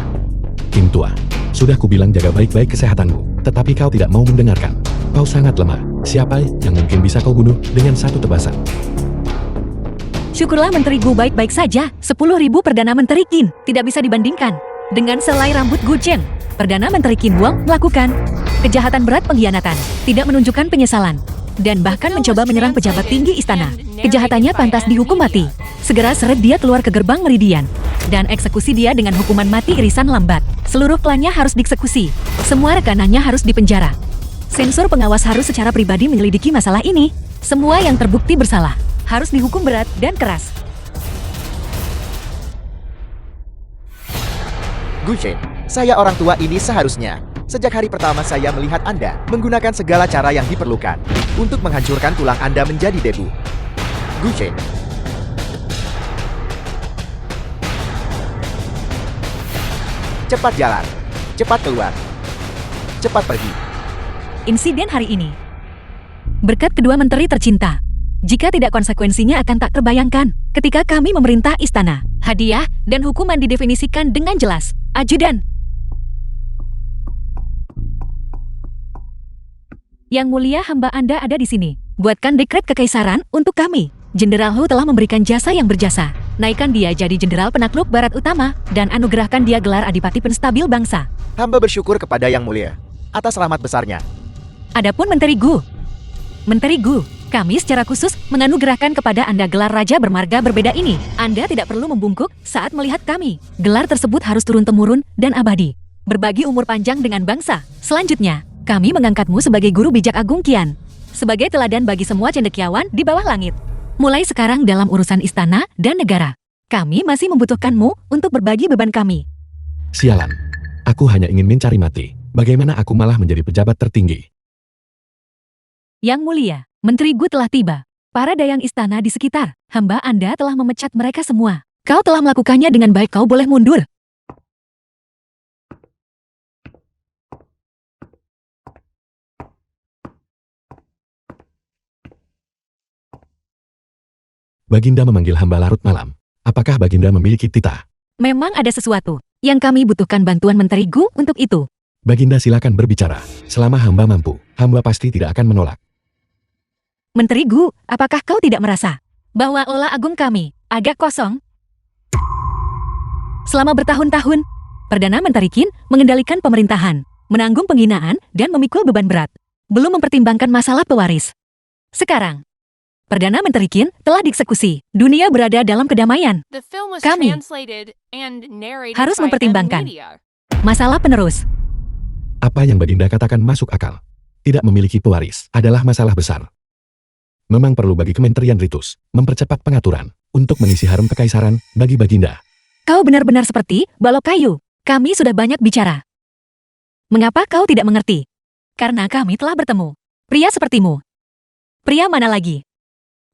Kim tua, sudah kubilang jaga baik-baik kesehatanmu, tetapi kau tidak mau mendengarkan. Kau sangat lemah. Siapa yang mungkin bisa kau bunuh dengan satu tebasan? Syukurlah Menteri Gu baik-baik saja. 10.000 Perdana Menteri Qin tidak bisa dibandingkan dengan selai rambut Gu Chen. Perdana Menteri Qin Wang melakukan kejahatan berat, pengkhianatan, tidak menunjukkan penyesalan, dan bahkan mencoba menyerang pejabat tinggi istana. Kejahatannya pantas dihukum mati. Segera seret dia keluar ke gerbang Meridian dan eksekusi dia dengan hukuman mati irisan lambat. Seluruh klannya harus dieksekusi. Semua rekanannya harus dipenjara. Sensor pengawas harus secara pribadi menyelidiki masalah ini. Semua yang terbukti bersalah harus dihukum berat dan keras. Gu Shen, saya orang tua ini seharusnya. Sejak hari pertama saya melihat Anda menggunakan segala cara yang diperlukan untuk menghancurkan tulang Anda menjadi debu. Gu Shen. Cepat jalan, cepat keluar, cepat pergi. Insiden hari ini berkat kedua menteri tercinta. Jika tidak, konsekuensinya akan tak terbayangkan. Ketika kami memerintah istana, hadiah dan hukuman didefinisikan dengan jelas. Ajudan. Yang mulia, hamba Anda ada di sini. Buatkan dekret kekaisaran untuk kami. Jenderal Hu telah memberikan jasa yang berjasa. Naikkan dia jadi jenderal penakluk barat utama dan anugerahkan dia gelar adipati penstabil bangsa. Hamba bersyukur kepada Yang Mulia atas rahmat besarnya. Adapun Menteri Gu, kami secara khusus menganugerahkan kepada Anda gelar raja bermarga berbeda ini. Anda tidak perlu membungkuk saat melihat kami. Gelar tersebut harus turun-temurun dan abadi. Berbagi umur panjang dengan bangsa. Selanjutnya, kami mengangkatmu sebagai guru bijak agung Qian. Sebagai teladan bagi semua cendekiawan di bawah langit. Mulai sekarang dalam urusan istana dan negara, Kami masih membutuhkanmu untuk berbagi beban kami. Sialan. Aku hanya ingin mencari mati. Bagaimana aku malah menjadi pejabat tertinggi? Yang mulia, Menteri Gu telah tiba. Para dayang istana di sekitar, hamba Anda telah memecat mereka semua. Kau telah melakukannya dengan baik, kau boleh mundur. Baginda memanggil hamba larut malam. Apakah Baginda memiliki titah? Memang ada sesuatu yang kami butuhkan bantuan Menteri Gu untuk itu. Baginda silakan berbicara. Selama hamba mampu, hamba pasti tidak akan menolak. Menteri Gu, apakah kau tidak merasa bahwa aula agung kami agak kosong? Selama bertahun-tahun, Perdana Menteri Qin mengendalikan pemerintahan, menanggung penghinaan, dan memikul beban berat. Belum mempertimbangkan masalah pewaris. Sekarang, Perdana Menteri Qin telah dieksekusi. Dunia berada dalam kedamaian. The film was Kami translated and narrated harus by mempertimbangkan M-Media. masalah penerus. Apa yang Baginda katakan masuk akal. Tidak memiliki pewaris adalah masalah besar. Memang perlu bagi Kementerian Ritus mempercepat pengaturan untuk mengisi harem kekaisaran bagi Baginda. Kau benar-benar seperti balok kayu. Kami sudah banyak bicara. Mengapa kau tidak mengerti? Karena kami telah bertemu. Pria sepertimu. Pria mana lagi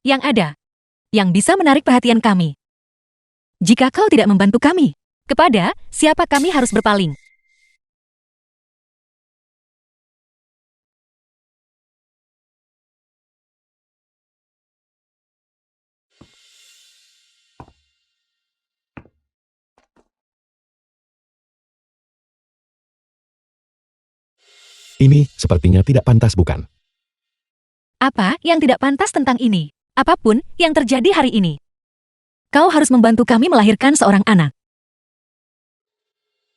yang ada, yang bisa menarik perhatian kami? Jika kau tidak membantu kami, kepada siapa kami harus berpaling? Ini sepertinya tidak pantas, bukan? Apa yang tidak pantas tentang ini? Apapun yang terjadi hari ini, kau harus membantu kami melahirkan seorang anak.